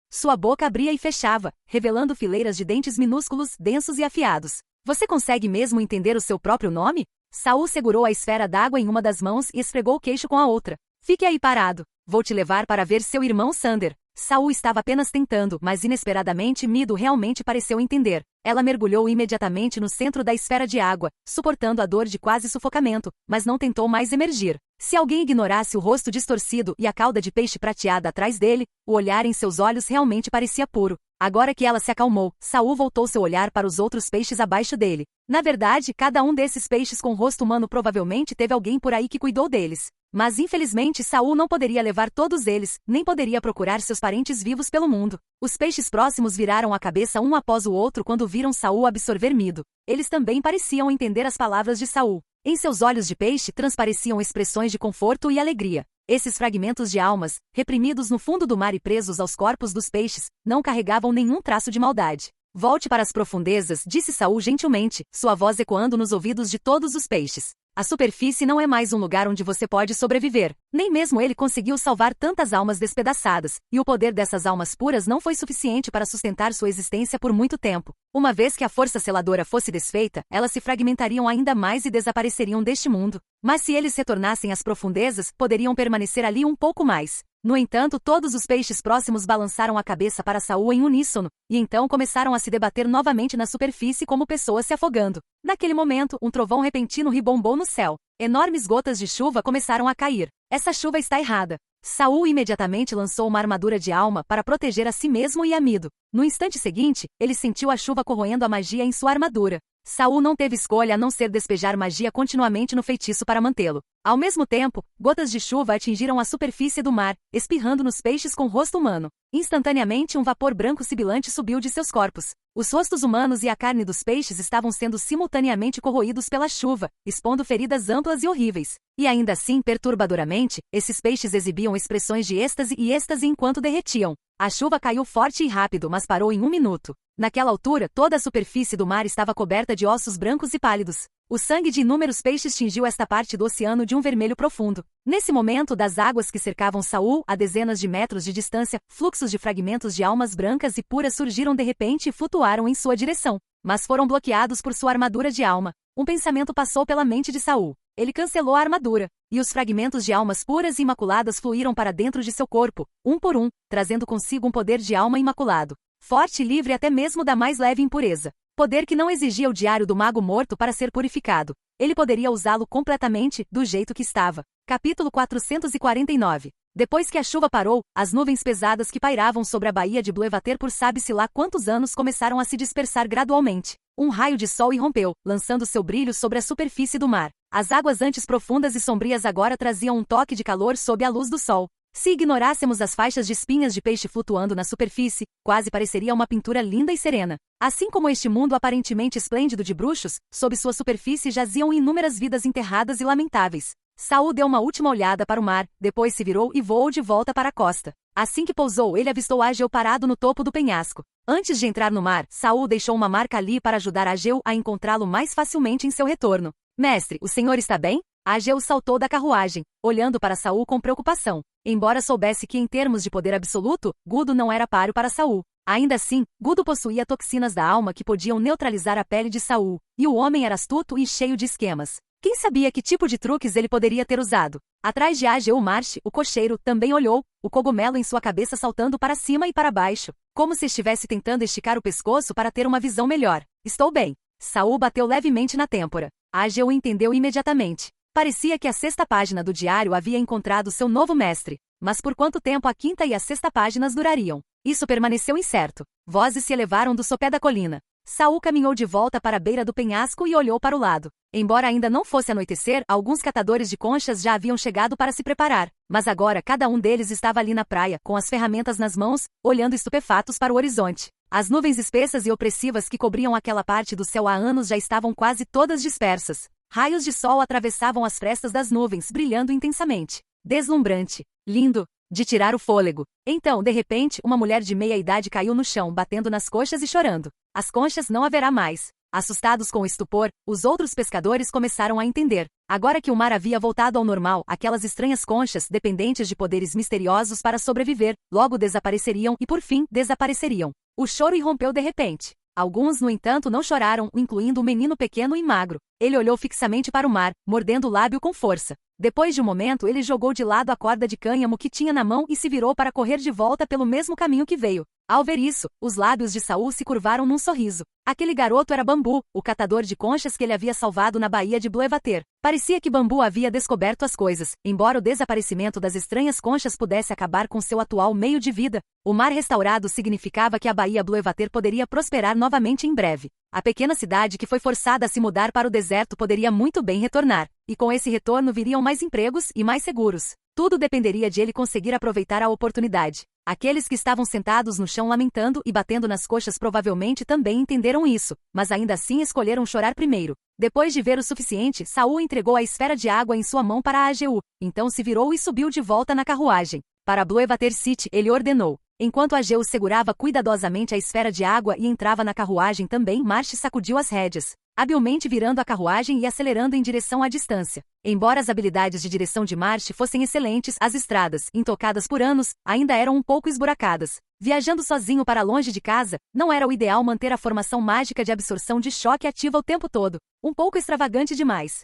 Sua boca abria e fechava, revelando fileiras de dentes minúsculos, densos e afiados. Você consegue mesmo entender o seu próprio nome? Saul segurou a esfera d'água em uma das mãos e esfregou o queixo com a outra. Fique aí parado. Vou te levar para ver seu irmão Sander. Saul estava apenas tentando, mas inesperadamente Mido realmente pareceu entender. Ela mergulhou imediatamente no centro da esfera de água, suportando a dor de quase sufocamento, mas não tentou mais emergir. Se alguém ignorasse o rosto distorcido e a cauda de peixe prateada atrás dele, o olhar em seus olhos realmente parecia puro. Agora que ela se acalmou, Saul voltou seu olhar para os outros peixes abaixo dele. Na verdade, cada um desses peixes com rosto humano provavelmente teve alguém por aí que cuidou deles. Mas infelizmente Saul não poderia levar todos eles, nem poderia procurar seus parentes vivos pelo mundo. Os peixes próximos viraram a cabeça um após o outro quando viram Saul absorver Mido. Eles também pareciam entender as palavras de Saul. Em seus olhos de peixe transpareciam expressões de conforto e alegria. Esses fragmentos de almas, reprimidos no fundo do mar e presos aos corpos dos peixes, não carregavam nenhum traço de maldade. Volte para as profundezas, disse Saul gentilmente, sua voz ecoando nos ouvidos de todos os peixes. A superfície não é mais um lugar onde você pode sobreviver. Nem mesmo ele conseguiu salvar tantas almas despedaçadas, e o poder dessas almas puras não foi suficiente para sustentar sua existência por muito tempo. Uma vez que a força seladora fosse desfeita, elas se fragmentariam ainda mais e desapareceriam deste mundo. Mas se eles retornassem às profundezas, poderiam permanecer ali um pouco mais. No entanto, todos os peixes próximos balançaram a cabeça para Saul em uníssono, e então começaram a se debater novamente na superfície como pessoas se afogando. Naquele momento, um trovão repentino ribombou no céu. Enormes gotas de chuva começaram a cair. Essa chuva está errada. Saul imediatamente lançou uma armadura de alma para proteger a si mesmo e Amido. No instante seguinte, ele sentiu a chuva corroendo a magia em sua armadura. Saul não teve escolha a não ser despejar magia continuamente no feitiço para mantê-lo. Ao mesmo tempo, gotas de chuva atingiram a superfície do mar, espirrando nos peixes com rosto humano. Instantaneamente um vapor branco sibilante subiu de seus corpos. Os rostos humanos e a carne dos peixes estavam sendo simultaneamente corroídos pela chuva, expondo feridas amplas e horríveis. E ainda assim, perturbadoramente, esses peixes exibiam expressões de êxtase enquanto derretiam. A chuva caiu forte e rápido, mas parou em 1 minuto. Naquela altura, toda a superfície do mar estava coberta de ossos brancos e pálidos. O sangue de inúmeros peixes tingiu esta parte do oceano de um vermelho profundo. Nesse momento, das águas que cercavam Saul, a dezenas de metros de distância, fluxos de fragmentos de almas brancas e puras surgiram de repente e flutuaram em sua direção. Mas foram bloqueados por sua armadura de alma. Um pensamento passou pela mente de Saul. Ele cancelou a armadura, e os fragmentos de almas puras e imaculadas fluíram para dentro de seu corpo, um por um, trazendo consigo um poder de alma imaculado. Forte e livre até mesmo da mais leve impureza. Poder que não exigia o diário do mago morto para ser purificado. Ele poderia usá-lo completamente, do jeito que estava. Capítulo 449. Depois que a chuva parou, as nuvens pesadas que pairavam sobre a baía de Bluewater por sabe-se lá quantos anos começaram a se dispersar gradualmente. Um raio de sol irrompeu, lançando seu brilho sobre a superfície do mar. As águas antes profundas e sombrias agora traziam um toque de calor sob a luz do sol. Se ignorássemos as faixas de espinhas de peixe flutuando na superfície, quase pareceria uma pintura linda e serena. Assim como este mundo aparentemente esplêndido de bruxos, sob sua superfície jaziam inúmeras vidas enterradas e lamentáveis. Saul deu uma última olhada para o mar, depois se virou e voou de volta para a costa. Assim que pousou, ele avistou Ageu parado no topo do penhasco. Antes de entrar no mar, Saul deixou uma marca ali para ajudar Ageu a encontrá-lo mais facilmente em seu retorno. Mestre, o senhor está bem? Ageu saltou da carruagem, olhando para Saul com preocupação. Embora soubesse que em termos de poder absoluto, Gudo não era páreo para Saul. Ainda assim, Gudo possuía toxinas da alma que podiam neutralizar a pele de Saul, e o homem era astuto e cheio de esquemas. Quem sabia que tipo de truques ele poderia ter usado? Atrás de Ageu Marche, o cocheiro, também olhou, o cogumelo em sua cabeça saltando para cima e para baixo, como se estivesse tentando esticar o pescoço para ter uma visão melhor. Estou bem. Saul bateu levemente na têmpora. Ageu entendeu imediatamente. Parecia que a 6ª página do diário havia encontrado seu novo mestre. Mas por quanto tempo a 5ª e a 6ª páginas durariam? Isso permaneceu incerto. Vozes se elevaram do sopé da colina. Saul caminhou de volta para a beira do penhasco e olhou para o lado. Embora ainda não fosse anoitecer, alguns catadores de conchas já haviam chegado para se preparar. Mas agora cada um deles estava ali na praia, com as ferramentas nas mãos, olhando estupefatos para o horizonte. As nuvens espessas e opressivas que cobriam aquela parte do céu há anos já estavam quase todas dispersas. Raios de sol atravessavam as frestas das nuvens, brilhando intensamente. Deslumbrante. Lindo. De tirar o fôlego. Então, de repente, uma mulher de meia idade caiu no chão, batendo nas coxas e chorando. As conchas não haverá mais. Assustados com o estupor, os outros pescadores começaram a entender. Agora que o mar havia voltado ao normal, aquelas estranhas conchas, dependentes de poderes misteriosos para sobreviver, logo desapareceriam e por fim, desapareceriam. O choro irrompeu de repente. Alguns, no entanto, não choraram, incluindo um menino pequeno e magro. Ele olhou fixamente para o mar, mordendo o lábio com força. Depois de um momento, ele jogou de lado a corda de cânhamo que tinha na mão e se virou para correr de volta pelo mesmo caminho que veio. Ao ver isso, os lábios de Saul se curvaram num sorriso. Aquele garoto era Bambu, o catador de conchas que ele havia salvado na baía de Bluewater. Parecia que Bambu havia descoberto as coisas. Embora o desaparecimento das estranhas conchas pudesse acabar com seu atual meio de vida, o mar restaurado significava que a baía Bluewater poderia prosperar novamente em breve. A pequena cidade que foi forçada a se mudar para o deserto poderia muito bem retornar, e com esse retorno viriam mais empregos e mais seguros. Tudo dependeria de ele conseguir aproveitar a oportunidade. Aqueles que estavam sentados no chão lamentando e batendo nas coxas provavelmente também entenderam isso, mas ainda assim escolheram chorar primeiro. Depois de ver o suficiente, Saul entregou a esfera de água em sua mão para Ageu, então se virou e subiu de volta na carruagem. Para Bluewater City, ele ordenou. Enquanto Ageu segurava cuidadosamente a esfera de água e entrava na carruagem também, Marche sacudiu as rédeas, habilmente virando a carruagem e acelerando em direção à distância. Embora as habilidades de direção de Marche fossem excelentes, as estradas, intocadas por anos, ainda eram um pouco esburacadas. Viajando sozinho para longe de casa, não era o ideal manter a formação mágica de absorção de choque ativa o tempo todo. Um pouco extravagante demais.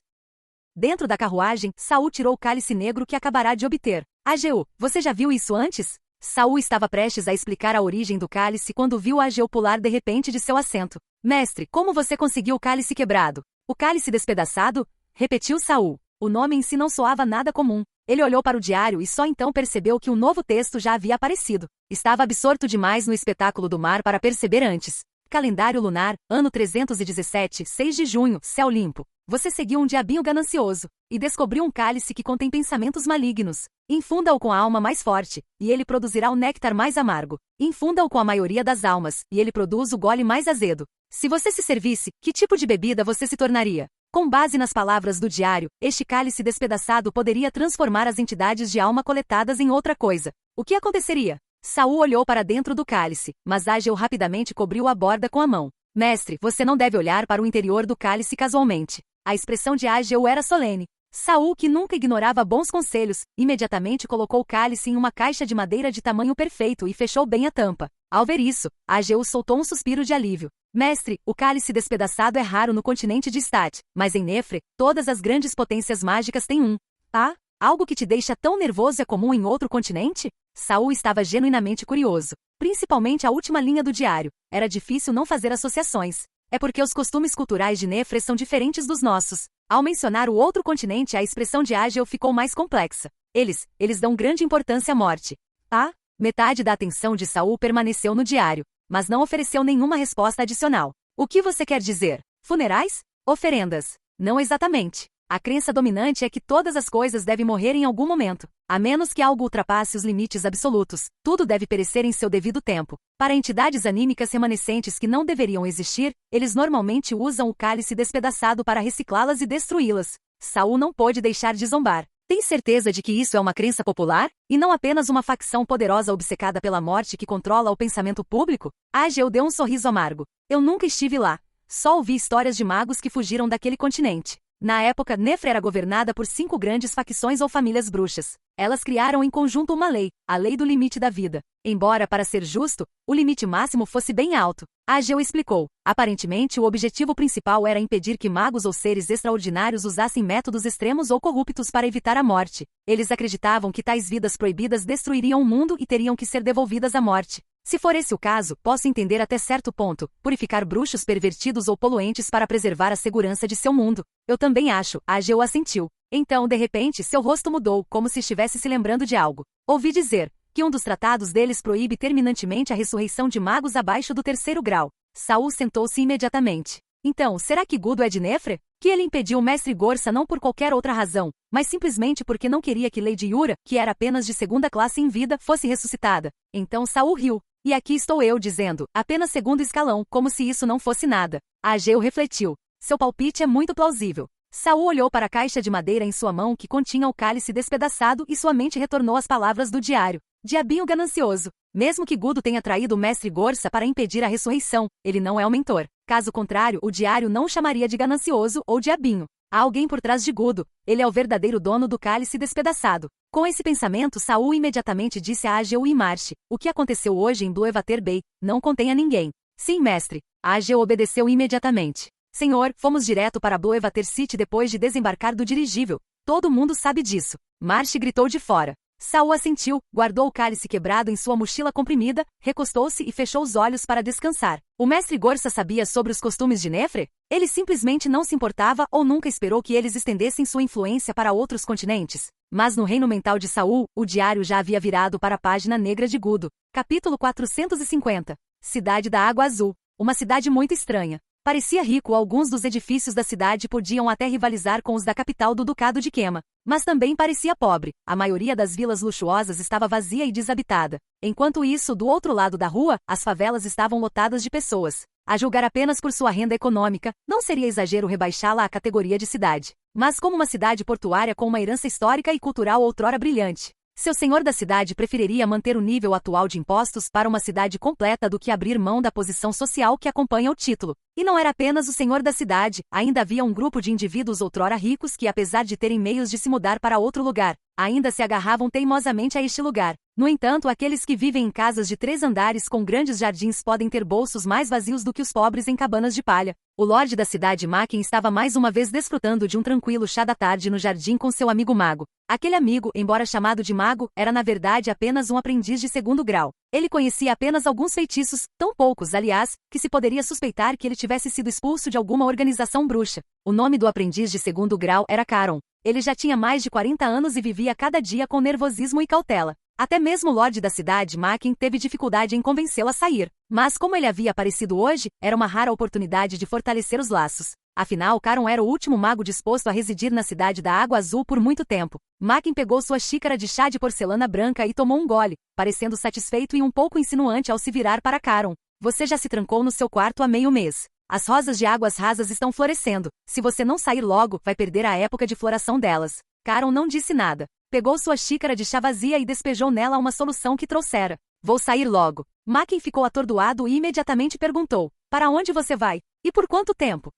Dentro da carruagem, Saul tirou o cálice negro que acabará de obter. Ageu, você já viu isso antes? Saul estava prestes a explicar a origem do cálice quando viu Ageu pular de repente de seu assento. Mestre, como você conseguiu o cálice quebrado? O cálice despedaçado? Repetiu Saul. O nome em si não soava nada comum. Ele olhou para o diário e só então percebeu que um novo texto já havia aparecido. Estava absorto demais no espetáculo do mar para perceber antes. Calendário lunar, ano 317, 6 de junho, céu limpo. Você seguiu um diabinho ganancioso e descobriu um cálice que contém pensamentos malignos. Infunda-o com a alma mais forte, e ele produzirá o néctar mais amargo. Infunda-o com a maioria das almas, e ele produz o gole mais azedo. Se você se servisse, que tipo de bebida você se tornaria? Com base nas palavras do diário, este cálice despedaçado poderia transformar as entidades de alma coletadas em outra coisa. O que aconteceria? Saul olhou para dentro do cálice, mas Ageu rapidamente cobriu a borda com a mão. Mestre, você não deve olhar para o interior do cálice casualmente. A expressão de Ageu era solene. Saul, que nunca ignorava bons conselhos, imediatamente colocou o cálice em uma caixa de madeira de tamanho perfeito e fechou bem a tampa. Ao ver isso, Ageu soltou um suspiro de alívio. Mestre, o cálice despedaçado é raro no continente de Stat, mas em Nefre, todas as grandes potências mágicas têm um. Ah, algo que te deixa tão nervoso é comum em outro continente? Saul estava genuinamente curioso, principalmente a última linha do diário. Era difícil não fazer associações. É porque os costumes culturais de Nefre são diferentes dos nossos. Ao mencionar o outro continente, a expressão de Ageu ficou mais complexa. Eles dão grande importância à morte. Ah, metade da atenção de Saul permaneceu no diário, mas não ofereceu nenhuma resposta adicional. O que você quer dizer? Funerais? Oferendas? Não exatamente. A crença dominante é que todas as coisas devem morrer em algum momento. A menos que algo ultrapasse os limites absolutos, tudo deve perecer em seu devido tempo. Para entidades anímicas remanescentes que não deveriam existir, eles normalmente usam o cálice despedaçado para reciclá-las e destruí-las. Saul não pôde deixar de zombar. Tem certeza de que isso é uma crença popular? E não apenas uma facção poderosa obcecada pela morte que controla o pensamento público? Ageu deu um sorriso amargo. Eu nunca estive lá. Só ouvi histórias de magos que fugiram daquele continente. Na época, Nefre era governada por 5 grandes facções ou famílias bruxas. Elas criaram em conjunto uma lei, a lei do limite da vida. Embora, para ser justo, o limite máximo fosse bem alto. Ageu explicou. Aparentemente, o objetivo principal era impedir que magos ou seres extraordinários usassem métodos extremos ou corruptos para evitar a morte. Eles acreditavam que tais vidas proibidas destruiriam o mundo e teriam que ser devolvidas à morte. Se for esse o caso, posso entender até certo ponto, purificar bruxos pervertidos ou poluentes para preservar a segurança de seu mundo. Eu também acho, Ageu assentiu. Então, de repente, seu rosto mudou, como se estivesse se lembrando de algo. Ouvi dizer que um dos tratados deles proíbe terminantemente a ressurreição de magos abaixo do 3º grau. Saul sentou-se imediatamente. Então, será que Gudo é de Nefre? Que ele impediu o mestre Gorsa não por qualquer outra razão, mas simplesmente porque não queria que Lady Yura, que era apenas de 2ª classe em vida, fosse ressuscitada. Então Saul riu. E aqui estou eu dizendo, apenas 2º escalão, como se isso não fosse nada. Ageu refletiu. Seu palpite é muito plausível. Saul olhou para a caixa de madeira em sua mão que continha o cálice despedaçado e sua mente retornou às palavras do diário. Diabinho ganancioso. Mesmo que Gudo tenha traído o mestre Gorsa para impedir a ressurreição, ele não é o mentor. Caso contrário, o diário não o chamaria de ganancioso ou diabinho. Há alguém por trás de Gudo. Ele é o verdadeiro dono do cálice despedaçado. Com esse pensamento, Saul imediatamente disse a Ageu e Marche: o que aconteceu hoje em Bluewater Bay? Não contém a ninguém. Sim, mestre. Ageu obedeceu imediatamente. Senhor, fomos direto para Bluewater City depois de desembarcar do dirigível. Todo mundo sabe disso. Marche gritou de fora. Saul assentiu, guardou o cálice quebrado em sua mochila comprimida, recostou-se e fechou os olhos para descansar. O mestre Gorsa sabia sobre os costumes de Nefre? Ele simplesmente não se importava ou nunca esperou que eles estendessem sua influência para outros continentes. Mas no reino mental de Saul, o diário já havia virado para a página negra de Gudo. Capítulo 450. Cidade da Água Azul. Uma cidade muito estranha. Parecia rico, alguns dos edifícios da cidade podiam até rivalizar com os da capital do Ducado de Quema. Mas também parecia pobre. A maioria das vilas luxuosas estava vazia e desabitada. Enquanto isso, do outro lado da rua, as favelas estavam lotadas de pessoas. A julgar apenas por sua renda econômica, não seria exagero rebaixá-la à categoria de cidade. Mas como uma cidade portuária com uma herança histórica e cultural outrora brilhante. Seu senhor da cidade preferiria manter o nível atual de impostos para uma cidade completa do que abrir mão da posição social que acompanha o título. E não era apenas o senhor da cidade, ainda havia um grupo de indivíduos outrora ricos que, apesar de terem meios de se mudar para outro lugar, ainda se agarravam teimosamente a este lugar. No entanto, aqueles que vivem em casas de 3 andares com grandes jardins podem ter bolsos mais vazios do que os pobres em cabanas de palha. O lorde da cidade Macken estava mais uma vez desfrutando de um tranquilo chá da tarde no jardim com seu amigo mago. Aquele amigo, embora chamado de mago, era na verdade apenas um aprendiz de 2º grau. Ele conhecia apenas alguns feitiços, tão poucos, aliás, que se poderia suspeitar que ele tivesse sido expulso de alguma organização bruxa. O nome do aprendiz de 2º grau era Caron. Ele já tinha mais de 40 anos e vivia cada dia com nervosismo e cautela. Até mesmo o lorde da cidade Macken teve dificuldade em convencê-lo a sair. Mas como ele havia aparecido hoje, era uma rara oportunidade de fortalecer os laços. Afinal, Caron era o último mago disposto a residir na cidade da Água Azul por muito tempo. Macken pegou sua xícara de chá de porcelana branca e tomou um gole, parecendo satisfeito e um pouco insinuante ao se virar para Caron. Você já se trancou no seu quarto há meio mês. As rosas de águas rasas estão florescendo. Se você não sair logo, vai perder a época de floração delas. Caron não disse nada. Pegou sua xícara de chá vazia e despejou nela uma solução que trouxera. Vou sair logo. Macken ficou atordoado e imediatamente perguntou. Para onde você vai? E por quanto tempo?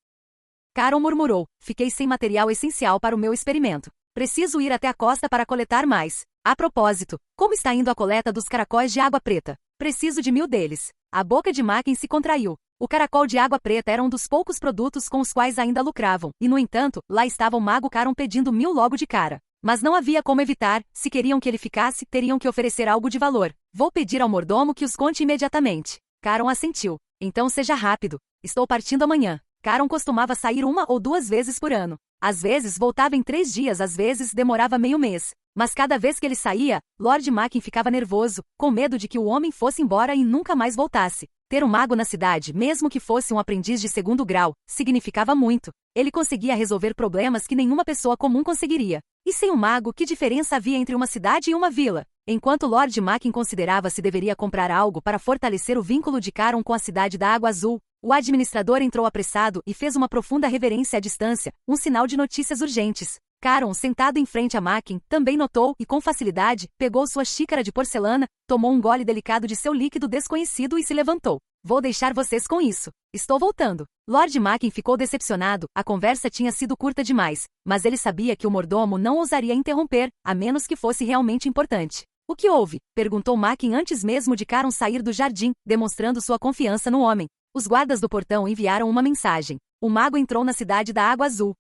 Caron murmurou. Fiquei sem material essencial para o meu experimento. Preciso ir até a costa para coletar mais. A propósito, como está indo a coleta dos caracóis de água preta? Preciso de 1000 deles. A boca de Macken se contraiu. O caracol de água preta era um dos poucos produtos com os quais ainda lucravam, e no entanto, lá estava o mago Caron pedindo 1000 logo de cara. Mas não havia como evitar, se queriam que ele ficasse, teriam que oferecer algo de valor. Vou pedir ao mordomo que os conte imediatamente. Caron assentiu. Então seja rápido. Estou partindo amanhã. Caron costumava sair 1 ou 2 vezes por ano. Às vezes voltava em 3 dias, às vezes demorava meio mês. Mas cada vez que ele saía, Lord Macken ficava nervoso, com medo de que o homem fosse embora e nunca mais voltasse. Ter um mago na cidade, mesmo que fosse um aprendiz de 2º grau, significava muito. Ele conseguia resolver problemas que nenhuma pessoa comum conseguiria. E sem um mago, que diferença havia entre uma cidade e uma vila? Enquanto Lord Macken considerava se deveria comprar algo para fortalecer o vínculo de Caron com a cidade da Água Azul, o administrador entrou apressado e fez uma profunda reverência à distância, um sinal de notícias urgentes. Caron, sentado em frente a Macken, também notou e, com facilidade, pegou sua xícara de porcelana, tomou um gole delicado de seu líquido desconhecido e se levantou. Vou deixar vocês com isso. Estou voltando. Lord Macken ficou decepcionado, a conversa tinha sido curta demais, mas ele sabia que o mordomo não ousaria interromper, a menos que fosse realmente importante. O que houve? Perguntou Macken antes mesmo de Caron sair do jardim, demonstrando sua confiança no homem. Os guardas do portão enviaram uma mensagem. O mago entrou na cidade da Água Azul.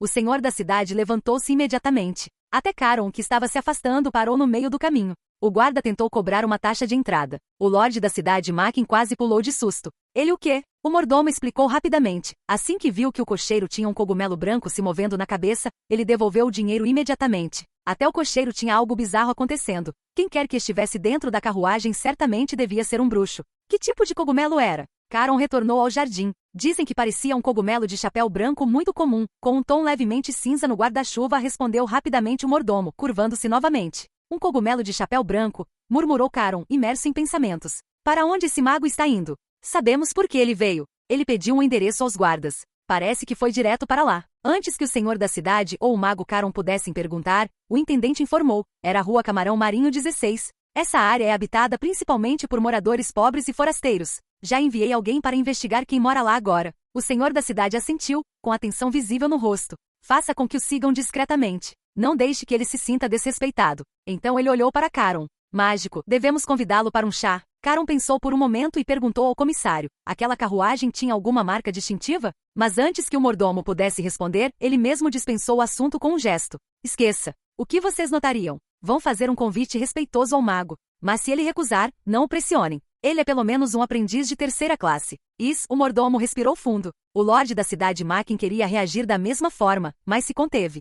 O senhor da cidade levantou-se imediatamente. Até Caron, que estava se afastando, parou no meio do caminho. O guarda tentou cobrar uma taxa de entrada. O lorde da cidade Macken quase pulou de susto. Ele o quê? O mordomo explicou rapidamente. Assim que viu que o cocheiro tinha um cogumelo branco se movendo na cabeça, ele devolveu o dinheiro imediatamente. Até o cocheiro tinha algo bizarro acontecendo. Quem quer que estivesse dentro da carruagem certamente devia ser um bruxo. Que tipo de cogumelo era? Caron retornou ao jardim. Dizem que parecia um cogumelo de chapéu branco muito comum. Com um tom levemente cinza no guarda-chuva, respondeu rapidamente o mordomo, curvando-se novamente. Um cogumelo de chapéu branco, murmurou Caron, imerso em pensamentos. Para onde esse mago está indo? Sabemos por que ele veio. Ele pediu um endereço aos guardas. Parece que foi direto para lá. Antes que o senhor da cidade ou o mago Caron pudessem perguntar, o intendente informou. Era a Rua Camarão Marinho 16. Essa área é habitada principalmente por moradores pobres e forasteiros. Já enviei alguém para investigar quem mora lá agora. O senhor da cidade assentiu, com atenção visível no rosto. Faça com que o sigam discretamente. Não deixe que ele se sinta desrespeitado. Então ele olhou para Caron. Mágico, devemos convidá-lo para um chá. Caron pensou por um momento e perguntou ao comissário. Aquela carruagem tinha alguma marca distintiva? Mas antes que o mordomo pudesse responder, ele mesmo dispensou o assunto com um gesto. Esqueça. O que vocês notariam? Vão fazer um convite respeitoso ao mago. Mas se ele recusar, não o pressionem. Ele é pelo menos um aprendiz de 3ª classe. O mordomo respirou fundo. O lorde da cidade Macken queria reagir da mesma forma, mas se conteve.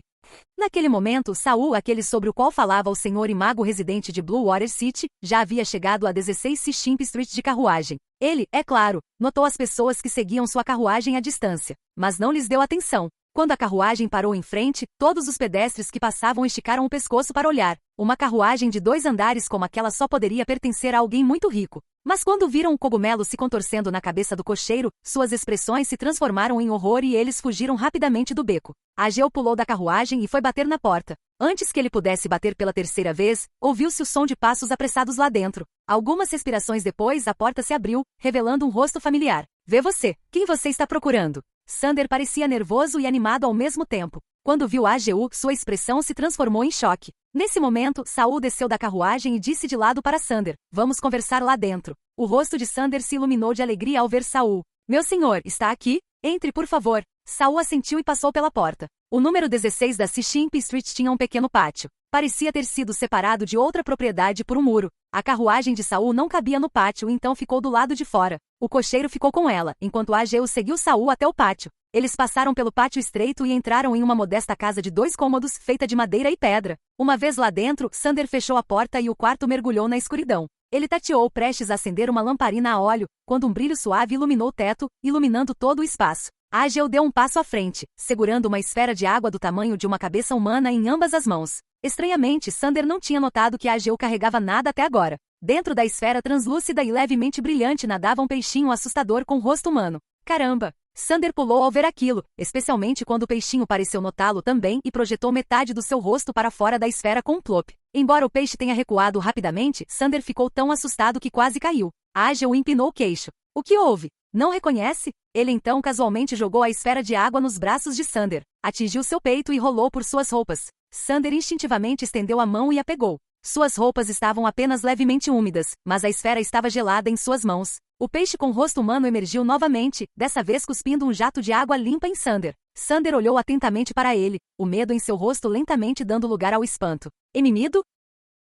Naquele momento, Saul, aquele sobre o qual falava o senhor e mago residente de Blue Water City, já havia chegado a 16 Sishimp Street de carruagem. Ele, é claro, notou as pessoas que seguiam sua carruagem à distância, mas não lhes deu atenção. Quando a carruagem parou em frente, todos os pedestres que passavam esticaram o pescoço para olhar. Uma carruagem de 2 andares como aquela só poderia pertencer a alguém muito rico. Mas quando viram o cogumelo se contorcendo na cabeça do cocheiro, suas expressões se transformaram em horror e eles fugiram rapidamente do beco. Ageu pulou da carruagem e foi bater na porta. Antes que ele pudesse bater pela 3ª vez, ouviu-se o som de passos apressados lá dentro. Algumas respirações depois, a porta se abriu, revelando um rosto familiar. Vê você. Quem você está procurando? Sander parecia nervoso e animado ao mesmo tempo. Quando viu AGU, sua expressão se transformou em choque. Nesse momento, Saul desceu da carruagem e disse de lado para Sander: "Vamos conversar lá dentro." O rosto de Sander se iluminou de alegria ao ver Saul. "Meu senhor, está aqui? Entre, por favor." Saul assentiu e passou pela porta. O número 16 da Sishimp Street tinha um pequeno pátio. Parecia ter sido separado de outra propriedade por um muro. A carruagem de Saul não cabia no pátio, então ficou do lado de fora. O cocheiro ficou com ela, enquanto Ageu seguiu Saul até o pátio. Eles passaram pelo pátio estreito e entraram em uma modesta casa de 2 cômodos, feita de madeira e pedra. Uma vez lá dentro, Sander fechou a porta e o quarto mergulhou na escuridão. Ele tateou prestes a acender uma lamparina a óleo, quando um brilho suave iluminou o teto, iluminando todo o espaço. Ageu deu um passo à frente, segurando uma esfera de água do tamanho de uma cabeça humana em ambas as mãos. Estranhamente, Sander não tinha notado que Ageu carregava nada até agora. Dentro da esfera translúcida e levemente brilhante nadava um peixinho assustador com rosto humano. Caramba! Sander pulou ao ver aquilo, especialmente quando o peixinho pareceu notá-lo também e projetou metade do seu rosto para fora da esfera com um plop. Embora o peixe tenha recuado rapidamente, Sander ficou tão assustado que quase caiu. Ageu empinou o queixo. "O que houve? Não reconhece?" Ele então casualmente jogou a esfera de água nos braços de Sander, atingiu seu peito e rolou por suas roupas. Sander instintivamente estendeu a mão e a pegou. Suas roupas estavam apenas levemente úmidas, mas a esfera estava gelada em suas mãos. O peixe com rosto humano emergiu novamente, dessa vez cuspindo um jato de água limpa em Sander. Sander olhou atentamente para ele, o medo em seu rosto lentamente dando lugar ao espanto. "Emimido?"